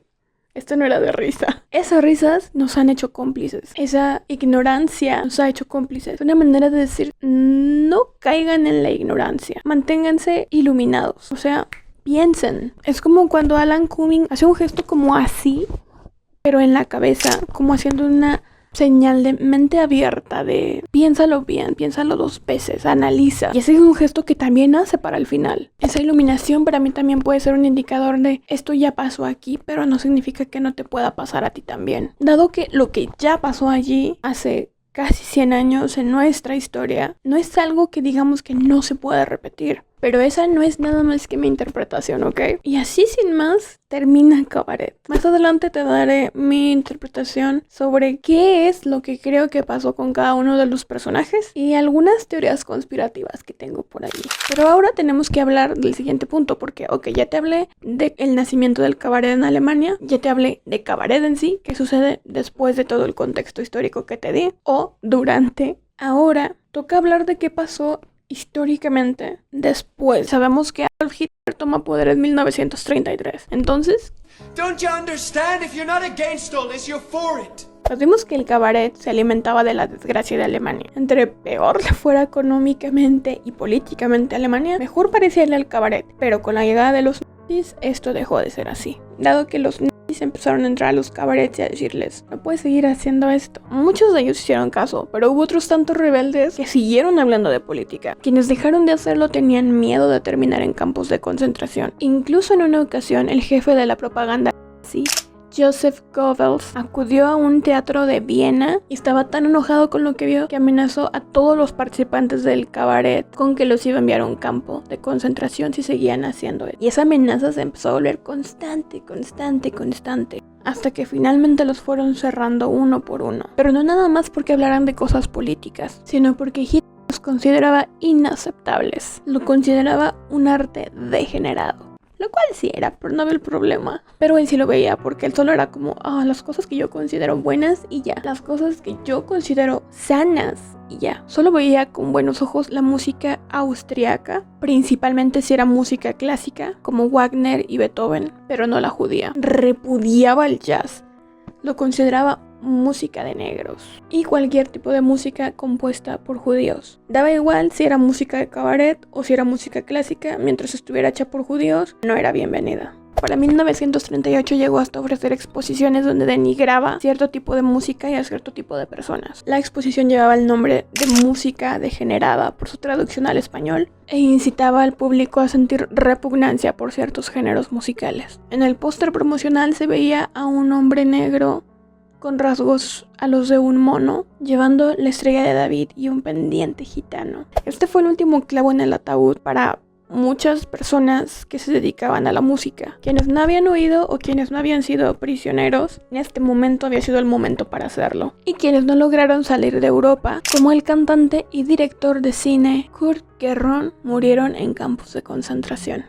esto no era de risa. Esas risas nos han hecho cómplices. Esa ignorancia nos ha hecho cómplices. Es una manera de decir: no caigan en la ignorancia. Manténganse iluminados. O sea, piensen. Es como cuando Alan Cumming hace un gesto como así, pero en la cabeza, como haciendo una señal de mente abierta, de piénsalo bien, piénsalo 2 veces, analiza. Y ese es un gesto que también hace para el final. Esa iluminación para mí también puede ser un indicador de: esto ya pasó aquí, pero no significa que no te pueda pasar a ti también. Dado que lo que ya pasó allí hace casi 100 años en nuestra historia, no es algo que digamos que no se puede repetir. Pero esa no es nada más que mi interpretación, ¿ok? Y así sin más, termina Cabaret. Más adelante te daré mi interpretación sobre qué es lo que creo que pasó con cada uno de los personajes y algunas teorías conspirativas que tengo por ahí. Pero ahora tenemos que hablar del siguiente punto, porque, ok, ya te hablé del nacimiento del cabaret en Alemania, ya te hablé de Cabaret en sí, que sucede después de todo el contexto histórico que te di, o durante. Ahora toca hablar de qué pasó históricamente después. Sabemos que Adolf Hitler toma poder en 1933. Entonces, Don't you understand? If you're not against all this, you're for it. pues vimos que el cabaret se alimentaba de la desgracia de Alemania. Entre peor le fuera económicamente y políticamente a Alemania, mejor parecía irle al cabaret. Pero con la llegada de los nazis, esto dejó de ser así. Dado que los nazis empezaron a entrar a los cabarets y a decirles: no puedes seguir haciendo esto. Muchos de ellos hicieron caso, pero hubo otros tantos rebeldes que siguieron hablando de política. Quienes dejaron de hacerlo tenían miedo de terminar en campos de concentración. Incluso en una ocasión, el jefe de la propaganda nazi, Joseph Goebbels, acudió a un teatro de Viena y estaba tan enojado con lo que vio que amenazó a todos los participantes del cabaret con que los iba a enviar a un campo de concentración si seguían haciendo eso. Y esa amenaza se empezó a volver constante. hasta que finalmente los fueron cerrando uno por uno. Pero no nada más porque hablaran de cosas políticas, sino porque Hitler los consideraba inaceptables. Lo consideraba un arte degenerado. Lo cual sí era, pero no había el problema. Pero él sí lo veía porque él solo era como, las cosas que yo considero buenas y ya. Las cosas que yo considero sanas y ya. Solo veía con buenos ojos la música austriaca, principalmente si era música clásica, como Wagner y Beethoven, pero no la judía. Repudiaba el jazz. Lo consideraba música de negros y cualquier tipo de música compuesta por judíos. Daba igual si era música de cabaret o si era música clásica, mientras estuviera hecha por judíos, no era bienvenida. Para 1938 llegó hasta ofrecer exposiciones donde denigraba cierto tipo de música y a cierto tipo de personas. La exposición llevaba el nombre de música degenerada por su traducción al español e incitaba al público a sentir repugnancia por ciertos géneros musicales. En el póster promocional se veía a un hombre negro con rasgos a los de un mono, llevando la estrella de David y un pendiente gitano. Este fue el último clavo en el ataúd para muchas personas que se dedicaban a la música. Quienes no habían oído o quienes no habían sido prisioneros, en este momento había sido el momento para hacerlo. Y quienes no lograron salir de Europa, como el cantante y director de cine Kurt Gerron, murieron en campos de concentración.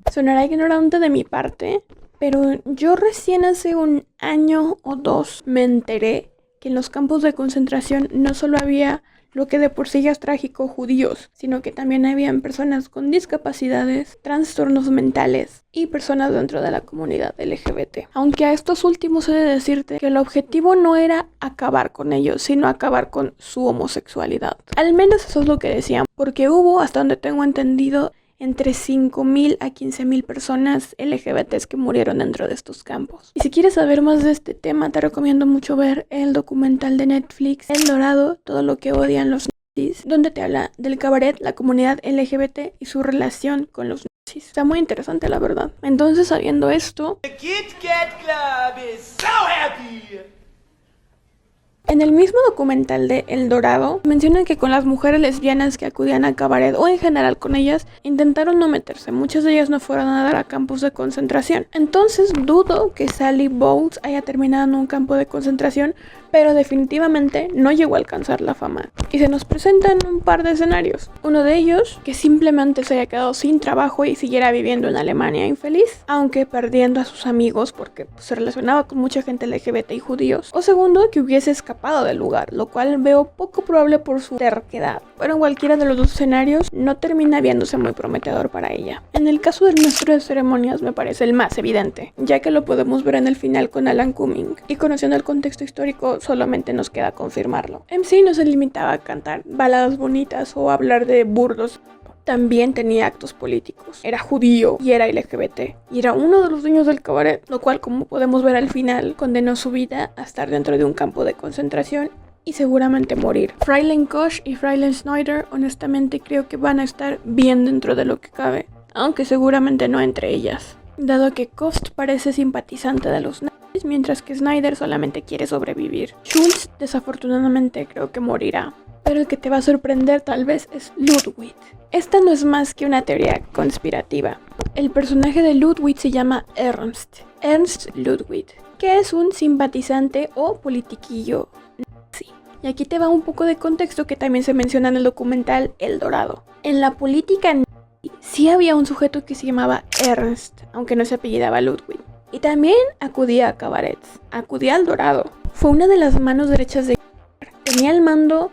Sonará ignorante de mi parte, pero yo recién hace un año o dos me enteré que en los campos de concentración no solo había lo que de por sí ya es trágico, judíos, sino que también habían personas con discapacidades, trastornos mentales y personas dentro de la comunidad LGBT. Aunque a estos últimos he de decirte que el objetivo no era acabar con ellos, sino acabar con su homosexualidad. Al menos eso es lo que decían, porque hubo, hasta donde tengo entendido, entre 5,000 a 15,000 personas LGBTs que murieron dentro de estos campos. Y si quieres saber más de este tema, te recomiendo mucho ver el documental de Netflix, El Dorado, todo lo que odian los nazis, donde te habla del cabaret, la comunidad LGBT y su relación con los nazis. Está muy interesante, la verdad. Entonces, sabiendo esto, The Kit Kat Club is so happy! en el mismo documental de El Dorado, mencionan que con las mujeres lesbianas que acudían al cabaret, o en general con ellas, intentaron no meterse. Muchas de ellas no fueron a dar a campos de concentración. Entonces dudo que Sally Bowles haya terminado en un campo de concentración, pero definitivamente no llegó a alcanzar la fama. Y se nos presentan un par de escenarios. Uno de ellos, que simplemente se haya quedado sin trabajo y siguiera viviendo en Alemania infeliz, aunque perdiendo a sus amigos porque se relacionaba con mucha gente LGBT y judíos. O segundo, que hubiese escapado del lugar, lo cual veo poco probable por su terquedad. Pero en cualquiera de los dos escenarios no termina viéndose muy prometedor para ella. En el caso del maestro de ceremonias me parece el más evidente, ya que lo podemos ver en el final con Alan Cumming, y conociendo el contexto histórico solamente nos queda confirmarlo. MC no se limitaba a cantar baladas bonitas o hablar de burdos. También tenía actos políticos. Era judío y era LGBT. Y era uno de los dueños del cabaret, lo cual, como podemos ver al final, condenó su vida a estar dentro de un campo de concentración y seguramente morir. Fräulein Koch y Fräulein Schneider, honestamente creo que van a estar bien dentro de lo que cabe, aunque seguramente no entre ellas, dado que Koch parece simpatizante de los nazis, mientras que Schneider solamente quiere sobrevivir. Schultz, desafortunadamente, creo que morirá. Pero el que te va a sorprender tal vez es Ludwig. Esta no es más que una teoría conspirativa. El personaje de Ludwig se llama Ernst Ludwig, que es un simpatizante o politiquillo nazi. Y aquí te va un poco de contexto que también se menciona en el documental El Dorado. En la política nazi sí había un sujeto que se llamaba Ernst, aunque no se apellidaba Ludwig. Y también acudía a cabarets, acudía al Dorado. Fue una de las manos derechas de Hitler. Tenía al mando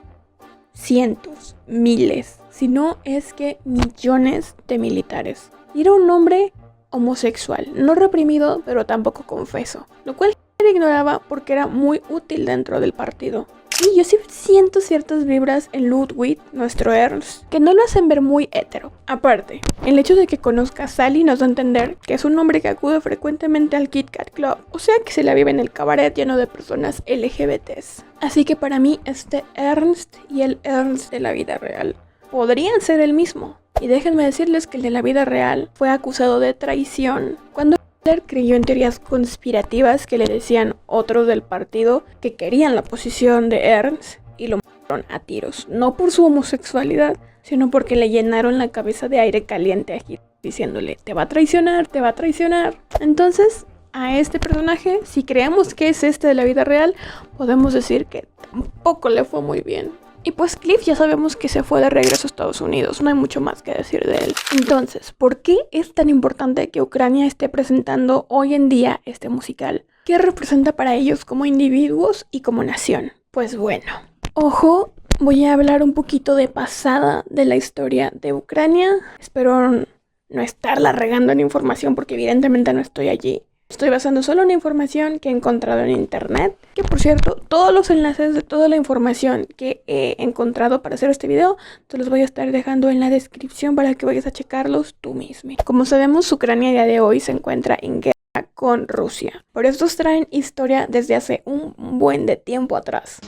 cientos, miles, si no es que millones de militares. Y era un hombre homosexual, no reprimido, pero tampoco confeso, lo cual Hitler ignoraba porque era muy útil dentro del partido. Y yo sí siento ciertas vibras en Ludwig, nuestro Ernst, que no lo hacen ver muy hetero. Aparte, el hecho de que conozca a Sally nos da a entender que es un hombre que acude frecuentemente al Kit Kat Club, o sea que se la vive en el cabaret lleno de personas LGBTs. Así que para mí este Ernst y el Ernst de la vida real podrían ser el mismo. Y déjenme decirles que el de la vida real fue acusado de traición cuando Hitler creyó en teorías conspirativas que le decían otros del partido que querían la posición de Ernst y lo mataron a tiros. No por su homosexualidad, sino porque le llenaron la cabeza de aire caliente a Hitler diciéndole: te va a traicionar, te va a traicionar. Entonces, a este personaje, si creemos que es este de la vida real, podemos decir que tampoco le fue muy bien. Y pues Cliff ya sabemos que se fue de regreso a Estados Unidos, no hay mucho más que decir de él. Entonces, ¿por qué es tan importante que Ucrania esté presentando hoy en día este musical? ¿Qué representa para ellos como individuos y como nación? Pues bueno, ojo, voy a hablar un poquito de pasada de la historia de Ucrania. Espero no estarla regando en información porque evidentemente no estoy allí. Estoy basando solo en información que he encontrado en internet. Que por cierto, todos los enlaces de toda la información que he encontrado para hacer este video te los voy a estar dejando en la descripción para que vayas a checarlos tú mismo. Como sabemos, Ucrania a día de hoy se encuentra en guerra con Rusia. Por estos traen historia desde hace un buen de tiempo atrás.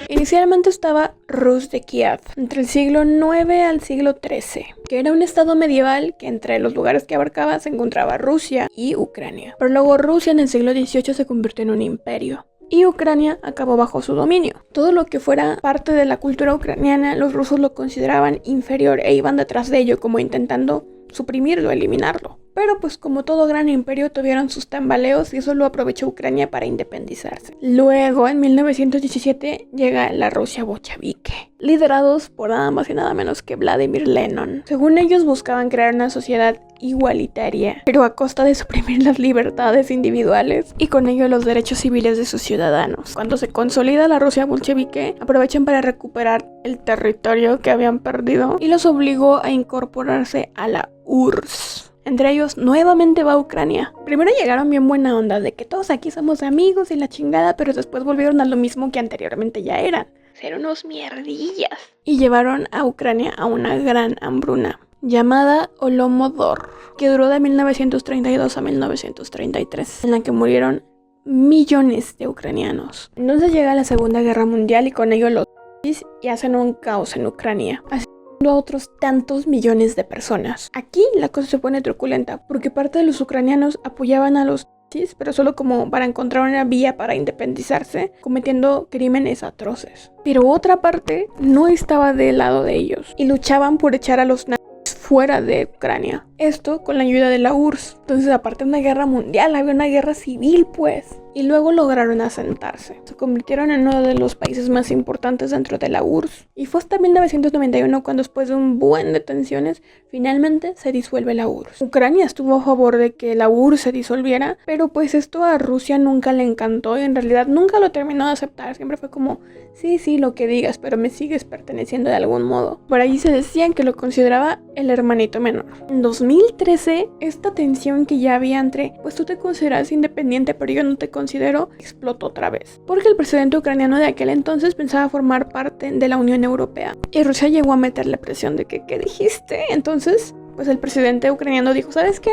Inicialmente estaba Rus de Kiev, entre el siglo IX al siglo XIII, que era un estado medieval que entre los lugares que abarcaba se encontraba Rusia y Ucrania. Pero luego Rusia en el siglo XVIII se convirtió en un imperio y Ucrania acabó bajo su dominio. Todo lo que fuera parte de la cultura ucraniana, los rusos lo consideraban inferior e iban detrás de ello como intentando suprimirlo, eliminarlo. Pero pues como todo gran imperio tuvieron sus tambaleos y eso lo aprovechó Ucrania para independizarse. Luego en 1917 llega la Rusia bolchevique, liderados por nada más y nada menos que Vladimir Lenin. Según ellos buscaban crear una sociedad igualitaria, pero a costa de suprimir las libertades individuales y con ello los derechos civiles de sus ciudadanos. Cuando se consolida la Rusia bolchevique, aprovechan para recuperar el territorio que habían perdido y los obligó a incorporarse a la URSS. Entre ellos, nuevamente va a Ucrania. Primero llegaron bien buena onda de que todos aquí somos amigos y la chingada, pero después volvieron a lo mismo que anteriormente ya eran. Ser unos mierdillas. Y llevaron a Ucrania a una gran hambruna llamada Holodomor, que duró de 1932 a 1933, en la que murieron millones de ucranianos. Entonces llega la Segunda Guerra Mundial y con ello los nazis y hacen un caos en Ucrania. A otros tantos millones de personas. Aquí la cosa se pone truculenta porque parte de los ucranianos apoyaban a los nazis, pero solo como para encontrar una vía para independizarse, cometiendo crímenes atroces. Pero otra parte no estaba del lado de ellos y luchaban por echar a los nazis fuera de Ucrania. Esto con la ayuda de la URSS. Entonces, aparte de una guerra mundial, había una guerra civil, pues. Y luego lograron asentarse. Se convirtieron en uno de los países más importantes dentro de la URSS. Y fue hasta 1991 cuando, después de un buen de tensiones, finalmente se disuelve la URSS. Ucrania estuvo a favor de que la URSS se disolviera, pero pues esto a Rusia nunca le encantó y en realidad nunca lo terminó de aceptar. Siempre fue como, sí, lo que digas, pero me sigues perteneciendo de algún modo. Por ahí se decían que lo consideraba el hermanito menor. En 2013, esta tensión que ya había entre, pues tú te consideras independiente, pero yo no te considero, explotó otra vez. Porque el presidente ucraniano de aquel entonces pensaba formar parte de la Unión Europea. Y Rusia llegó a meterle presión de que, ¿qué dijiste? Entonces, pues el presidente ucraniano dijo, ¿sabes qué?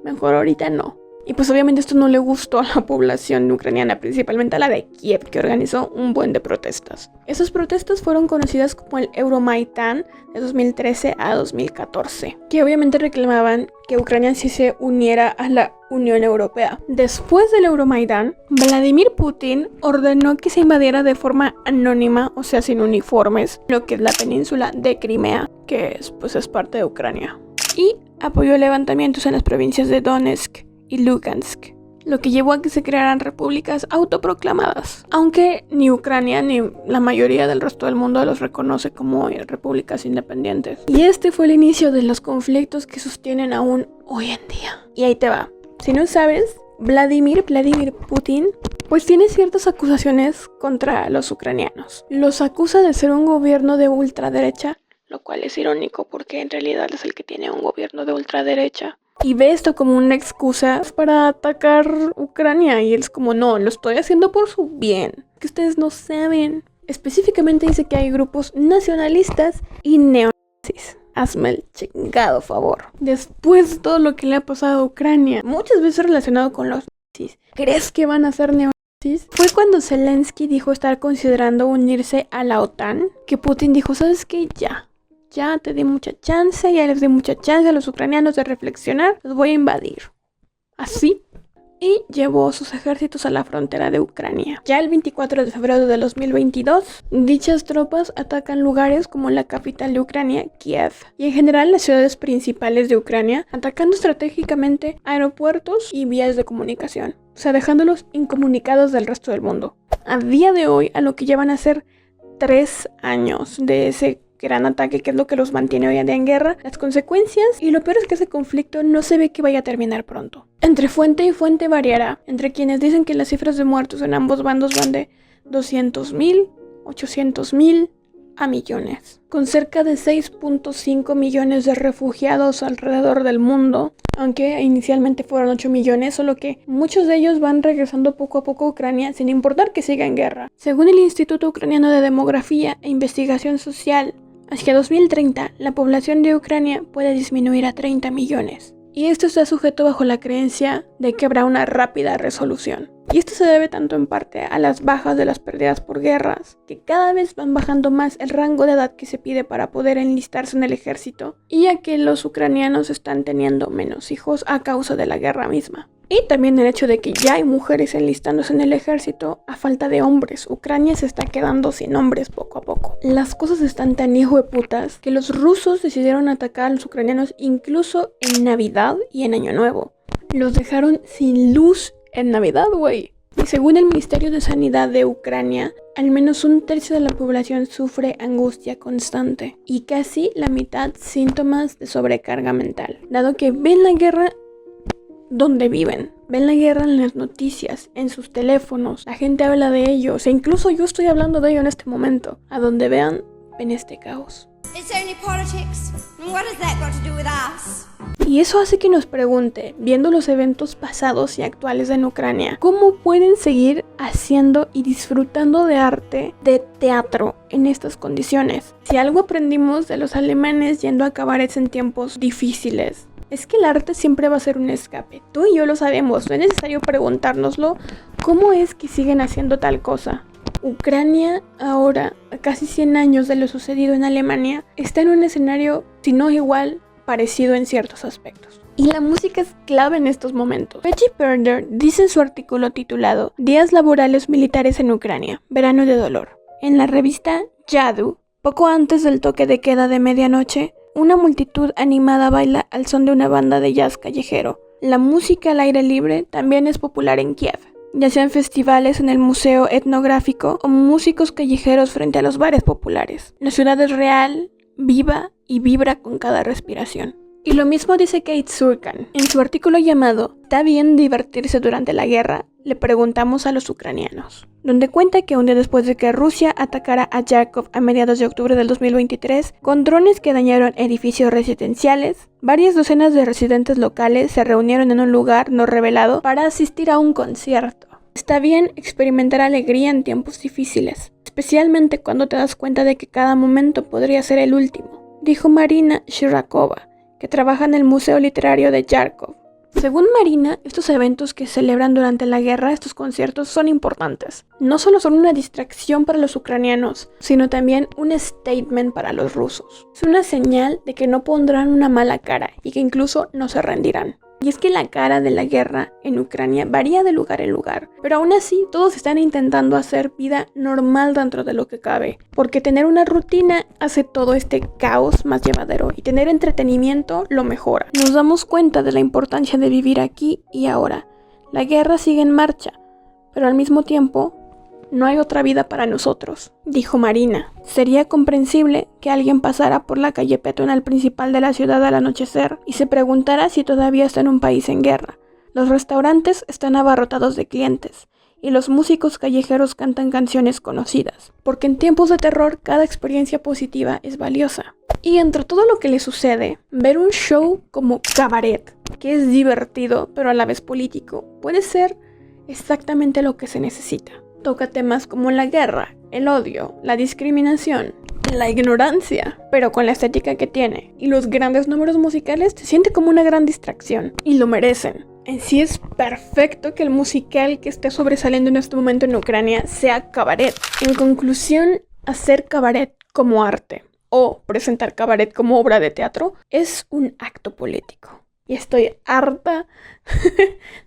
Mejor ahorita no. Y pues obviamente esto no le gustó a la población ucraniana, principalmente a la de Kiev, que organizó un buen de protestas. Esas protestas fueron conocidas como el Euromaidán de 2013 a 2014, que obviamente reclamaban que Ucrania sí se uniera a la Unión Europea. Después del Euromaidán, Vladimir Putin ordenó que se invadiera de forma anónima, o sea sin uniformes, lo que es la península de Crimea, que es parte de Ucrania. Y apoyó levantamientos en las provincias de Donetsk y Lugansk, lo que llevó a que se crearan repúblicas autoproclamadas, aunque ni Ucrania ni la mayoría del resto del mundo los reconoce como repúblicas independientes. Y este fue el inicio de los conflictos que sostienen aún hoy en día. Y ahí te va. Si no sabes, Vladimir Putin pues tiene ciertas acusaciones contra los ucranianos. Los acusa de ser un gobierno de ultraderecha, lo cual es irónico porque en realidad es el que tiene un gobierno de ultraderecha. Y ve esto como una excusa para atacar Ucrania. Y él es como, no, lo estoy haciendo por su bien. Que ustedes no saben. Específicamente dice que hay grupos nacionalistas y neonazis. Hazme el chingado favor. Después de todo lo que le ha pasado a Ucrania, muchas veces relacionado con los nazis, ¿crees que van a ser neonazis? Fue cuando Zelensky dijo estar considerando unirse a la OTAN, que Putin dijo, ¿sabes qué? Ya te di mucha chance, ya les di mucha chance a los ucranianos de reflexionar, los voy a invadir. Así y llevó sus ejércitos a la frontera de Ucrania. Ya el 24 de febrero de 2022, dichas tropas atacan lugares como la capital de Ucrania, Kiev, y en general las ciudades principales de Ucrania, atacando estratégicamente aeropuertos y vías de comunicación, o sea, dejándolos incomunicados del resto del mundo. A día de hoy, a lo que llevan a ser 3 años de ese gran ataque, que es lo que los mantiene hoy en día en guerra, las consecuencias y lo peor es que ese conflicto no se ve que vaya a terminar pronto. Entre fuente y fuente variará, entre quienes dicen que las cifras de muertos en ambos bandos van de 200,000, 800,000 a millones, con cerca de 6.5 millones de refugiados alrededor del mundo, aunque inicialmente fueron 8 millones, solo que muchos de ellos van regresando poco a poco a Ucrania sin importar que siga en guerra. Según el Instituto Ucraniano de Demografía e Investigación Social, hacia 2030 la población de Ucrania puede disminuir a 30 millones. Y esto está sujeto bajo la creencia de que habrá una rápida resolución. Y esto se debe tanto en parte a las bajas de las pérdidas por guerras, que cada vez van bajando más el rango de edad que se pide para poder enlistarse en el ejército, y a que los ucranianos están teniendo menos hijos a causa de la guerra misma. Y también el hecho de que ya hay mujeres enlistándose en el ejército a falta de hombres. Ucrania se está quedando sin hombres poco a poco. Las cosas están tan hijueputas que los rusos decidieron atacar a los ucranianos incluso en Navidad y en Año Nuevo. Los dejaron sin luz en Navidad, güey. Y según el Ministerio de Sanidad de Ucrania, al menos 1/3 de la población sufre angustia constante y casi la mitad síntomas de sobrecarga mental, dado que ven la guerra donde viven. Ven la guerra en las noticias, en sus teléfonos, la gente habla de ello, o sea, incluso yo estoy hablando de ello en este momento. A donde vean, ven este caos. It's only politics. And what has that got to do with us? Y eso hace que nos pregunte, viendo los eventos pasados y actuales en Ucrania, ¿cómo pueden seguir haciendo y disfrutando de arte, de teatro, en estas condiciones? Si algo aprendimos de los alemanes yendo a cabarets en tiempos difíciles, es que el arte siempre va a ser un escape. Tú y yo lo sabemos, no es necesario preguntárnoslo. ¿Cómo es que siguen haciendo tal cosa? Ucrania ahora, a casi 100 años de lo sucedido en Alemania, está en un escenario, si no igual, parecido en ciertos aspectos. Y la música es clave en estos momentos. Reggie Perder dice en su artículo titulado Días laborales militares en Ucrania, verano de dolor. En la revista Yadu, poco antes del toque de queda de medianoche, una multitud animada baila al son de una banda de jazz callejero. La música al aire libre también es popular en Kiev, ya sean festivales en el museo etnográfico o músicos callejeros frente a los bares populares. La ciudad es real, viva y vibra con cada respiración. Y lo mismo dice Kate Surkan. En su artículo llamado ¿Está bien divertirse durante la guerra?, le preguntamos a los ucranianos, donde cuenta que un día después de que Rusia atacara a Kharkov a mediados de octubre del 2023 con drones que dañaron edificios residenciales, varias docenas de residentes locales se reunieron en un lugar no revelado para asistir a un concierto. Está bien experimentar alegría en tiempos difíciles, especialmente cuando te das cuenta de que cada momento podría ser el último, dijo Marina Shirakova, que trabaja en el Museo Literario de Kharkov. Según Marina, estos eventos que celebran durante la guerra, estos conciertos, son importantes. No solo son una distracción para los ucranianos, sino también un statement para los rusos. Es una señal de que no pondrán una mala cara y que incluso no se rendirán. Y es que la cara de la guerra en Ucrania varía de lugar en lugar, pero aún así todos están intentando hacer vida normal dentro de lo que cabe, porque tener una rutina hace todo este caos más llevadero y tener entretenimiento lo mejora. Nos damos cuenta de la importancia de vivir aquí y ahora. La guerra sigue en marcha, pero al mismo tiempo no hay otra vida para nosotros, dijo Marina. Sería comprensible que alguien pasara por la calle peatonal principal de la ciudad al anochecer y se preguntara si todavía está en un país en guerra. Los restaurantes están abarrotados de clientes y los músicos callejeros cantan canciones conocidas, porque en tiempos de terror cada experiencia positiva es valiosa. Y entre todo lo que le sucede, ver un show como Cabaret, que es divertido pero a la vez político, puede ser exactamente lo que se necesita. Toca temas como la guerra, el odio, la discriminación, la ignorancia, pero con la estética que tiene y los grandes números musicales se siente como una gran distracción y lo merecen. En sí es perfecto que el musical que esté sobresaliendo en este momento en Ucrania sea Cabaret. En conclusión, hacer Cabaret como arte o presentar Cabaret como obra de teatro es un acto político. Y estoy harta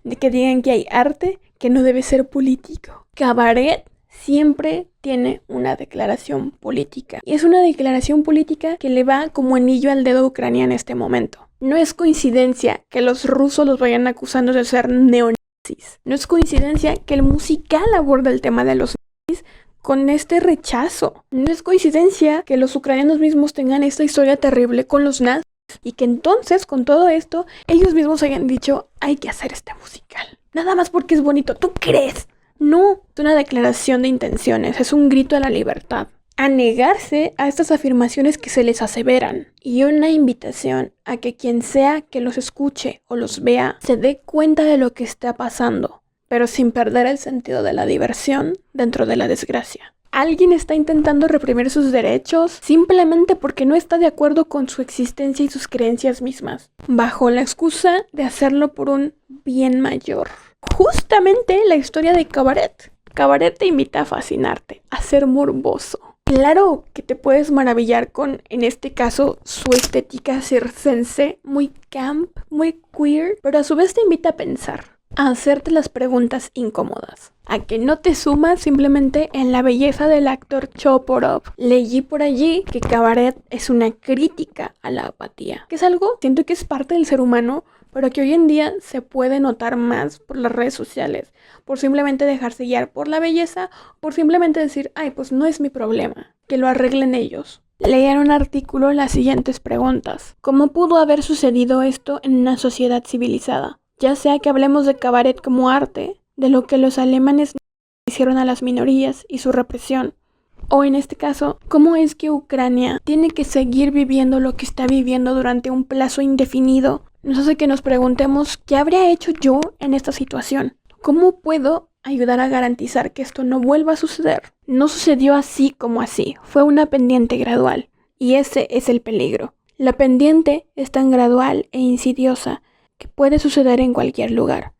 de que digan que hay arte que no debe ser político. Cabaret siempre tiene una declaración política. Y es una declaración política que le va como anillo al dedo a Ucrania en este momento. No es coincidencia que los rusos los vayan acusando de ser neonazis. No es coincidencia que el musical aborda el tema de los nazis con este rechazo. No es coincidencia que los ucranianos mismos tengan esta historia terrible con los nazis. Y que entonces, con todo esto, ellos mismos hayan dicho, hay que hacer este musical. Nada más porque es bonito. ¿Tú crees? No, es una declaración de intenciones, es un grito a la libertad. A negarse a estas afirmaciones que se les aseveran. Y una invitación a que quien sea que los escuche o los vea se dé cuenta de lo que está pasando, pero sin perder el sentido de la diversión dentro de la desgracia. Alguien está intentando reprimir sus derechos simplemente porque no está de acuerdo con su existencia y sus creencias mismas, bajo la excusa de hacerlo por un bien mayor. Justamente la historia de Cabaret. Cabaret te invita a fascinarte, a ser morboso. Claro que te puedes maravillar con, en este caso, su estética circense, muy camp, muy queer, pero a su vez te invita a pensar, a hacerte las preguntas incómodas, a que no te sumas simplemente en la belleza del actor Choporov. Leí por allí que Cabaret es una crítica a la apatía, que es algo, siento que es parte del ser humano, pero que hoy en día se puede notar más por las redes sociales, por simplemente dejarse guiar por la belleza, por simplemente decir, ay, pues no es mi problema, que lo arreglen ellos. Leí en un artículo las siguientes preguntas. ¿Cómo pudo haber sucedido esto en una sociedad civilizada? Ya sea que hablemos de Cabaret como arte, de lo que los alemanes hicieron a las minorías y su represión, o en este caso, ¿cómo es que Ucrania tiene que seguir viviendo lo que está viviendo durante un plazo indefinido? Nos hace que nos preguntemos, ¿qué habría hecho yo en esta situación? ¿Cómo puedo ayudar a garantizar que esto no vuelva a suceder? No sucedió así como así, fue una pendiente gradual, y ese es el peligro. La pendiente es tan gradual e insidiosa que puede suceder en cualquier lugar,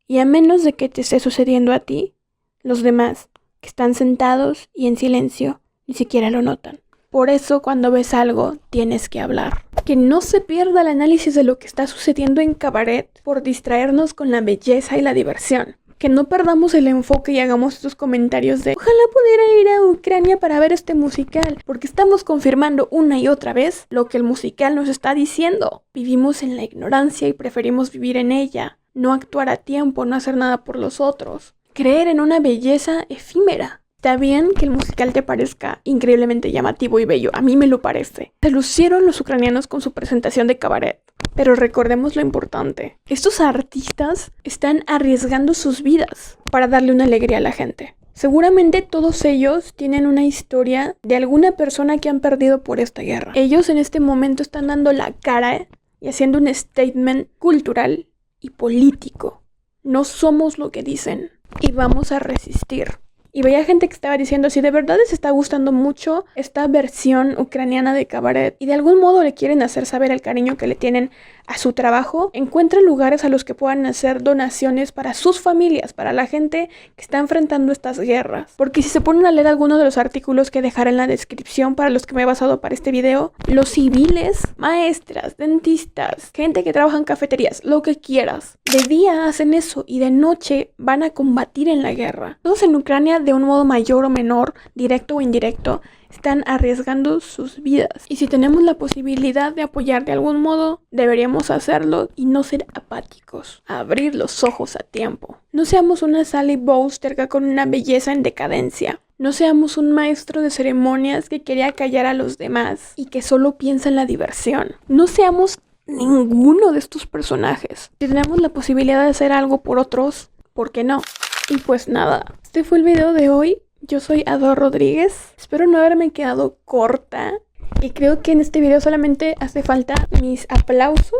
y a menos de que te esté sucediendo a ti, los demás, que están sentados y en silencio, ni siquiera lo notan. Por eso cuando ves algo, tienes que hablar. Que no se pierda el análisis de lo que está sucediendo en Cabaret por distraernos con la belleza y la diversión. Que no perdamos el enfoque y hagamos estos comentarios de ojalá pudiera ir a Ucrania para ver este musical, porque estamos confirmando una y otra vez lo que el musical nos está diciendo. Vivimos en la ignorancia y preferimos vivir en ella, no actuar a tiempo, no hacer nada por los otros. Creer en una belleza efímera. Está bien que el musical te parezca increíblemente llamativo y bello, a mí me lo parece. Se lucieron los ucranianos con su presentación de Cabaret, pero recordemos lo importante. Estos artistas están arriesgando sus vidas para darle una alegría a la gente. Seguramente todos ellos tienen una historia de alguna persona que han perdido por esta guerra. Ellos en este momento están dando la cara y haciendo un statement cultural y político. No somos lo que dicen y vamos a resistir. Y veía gente que estaba diciendo, si de verdad les está gustando mucho esta versión ucraniana de Cabaret y de algún modo le quieren hacer saber el cariño que le tienen a su trabajo, encuentren lugares a los que puedan hacer donaciones para sus familias, para la gente que está enfrentando estas guerras. Porque si se ponen a leer algunos de los artículos que dejaré en la descripción para los que me he basado para este video, los civiles, maestras, dentistas, gente que trabaja en cafeterías, lo que quieras, de día hacen eso y de noche van a combatir en la guerra. Todos en Ucrania, de un modo mayor o menor, directo o indirecto, están arriesgando sus vidas. Y si tenemos la posibilidad de apoyar de algún modo, deberíamos hacerlo y no ser apáticos. Abrir los ojos a tiempo. No seamos una Sally Bowster con una belleza en decadencia. No seamos un maestro de ceremonias que quería callar a los demás y que solo piensa en la diversión. No seamos ninguno de estos personajes. Si tenemos la posibilidad de hacer algo por otros, ¿por qué no? Y pues nada, este fue el video de hoy. Yo soy Ador Rodríguez. Espero no haberme quedado corta. Y creo que en este video solamente hace falta mis aplausos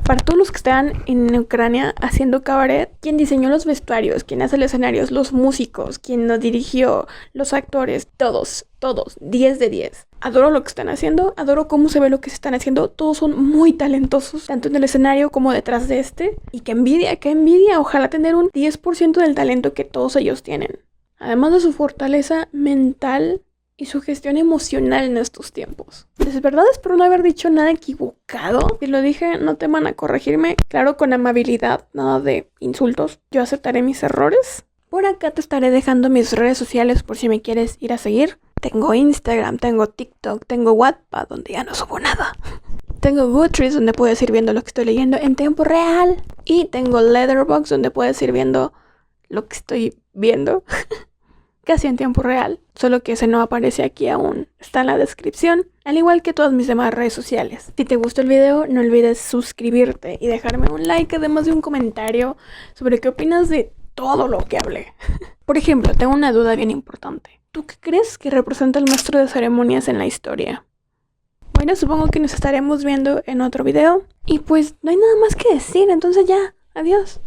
para todos los que están en Ucrania haciendo Cabaret. Quien diseñó los vestuarios, quien hace los escenarios, los músicos, quien los dirigió, los actores, todos, 10 de 10. Adoro lo que están haciendo, adoro cómo se ve lo que se están haciendo. Todos son muy talentosos, tanto en el escenario como detrás de este. Y qué envidia, ojalá tener un 10% del talento que todos ellos tienen. Además de su fortaleza mental y su gestión emocional en estos tiempos. ¿Es verdad? Espero no haber dicho nada equivocado. Si lo dije, no teman a corregirme. Claro, con amabilidad, nada de insultos. Yo aceptaré mis errores. Por acá te estaré dejando mis redes sociales por si me quieres ir a seguir. Tengo Instagram, tengo TikTok, tengo Wattpad, donde ya no subo nada. Tengo Goodreads, donde puedes ir viendo lo que estoy leyendo en tiempo real. Y tengo Letterboxd, donde puedes ir viendo lo que estoy viendo casi en tiempo real. Solo que ese no aparece aquí aún. Está en la descripción, al igual que todas mis demás redes sociales. Si te gustó el video, no olvides suscribirte y dejarme un like, además de un comentario sobre qué opinas de todo lo que hablé. Por ejemplo, tengo una duda bien importante. ¿Tú qué crees que representa el maestro de ceremonias en la historia? Bueno, supongo que nos estaremos viendo en otro video. Y pues no hay nada más que decir, entonces ya, adiós.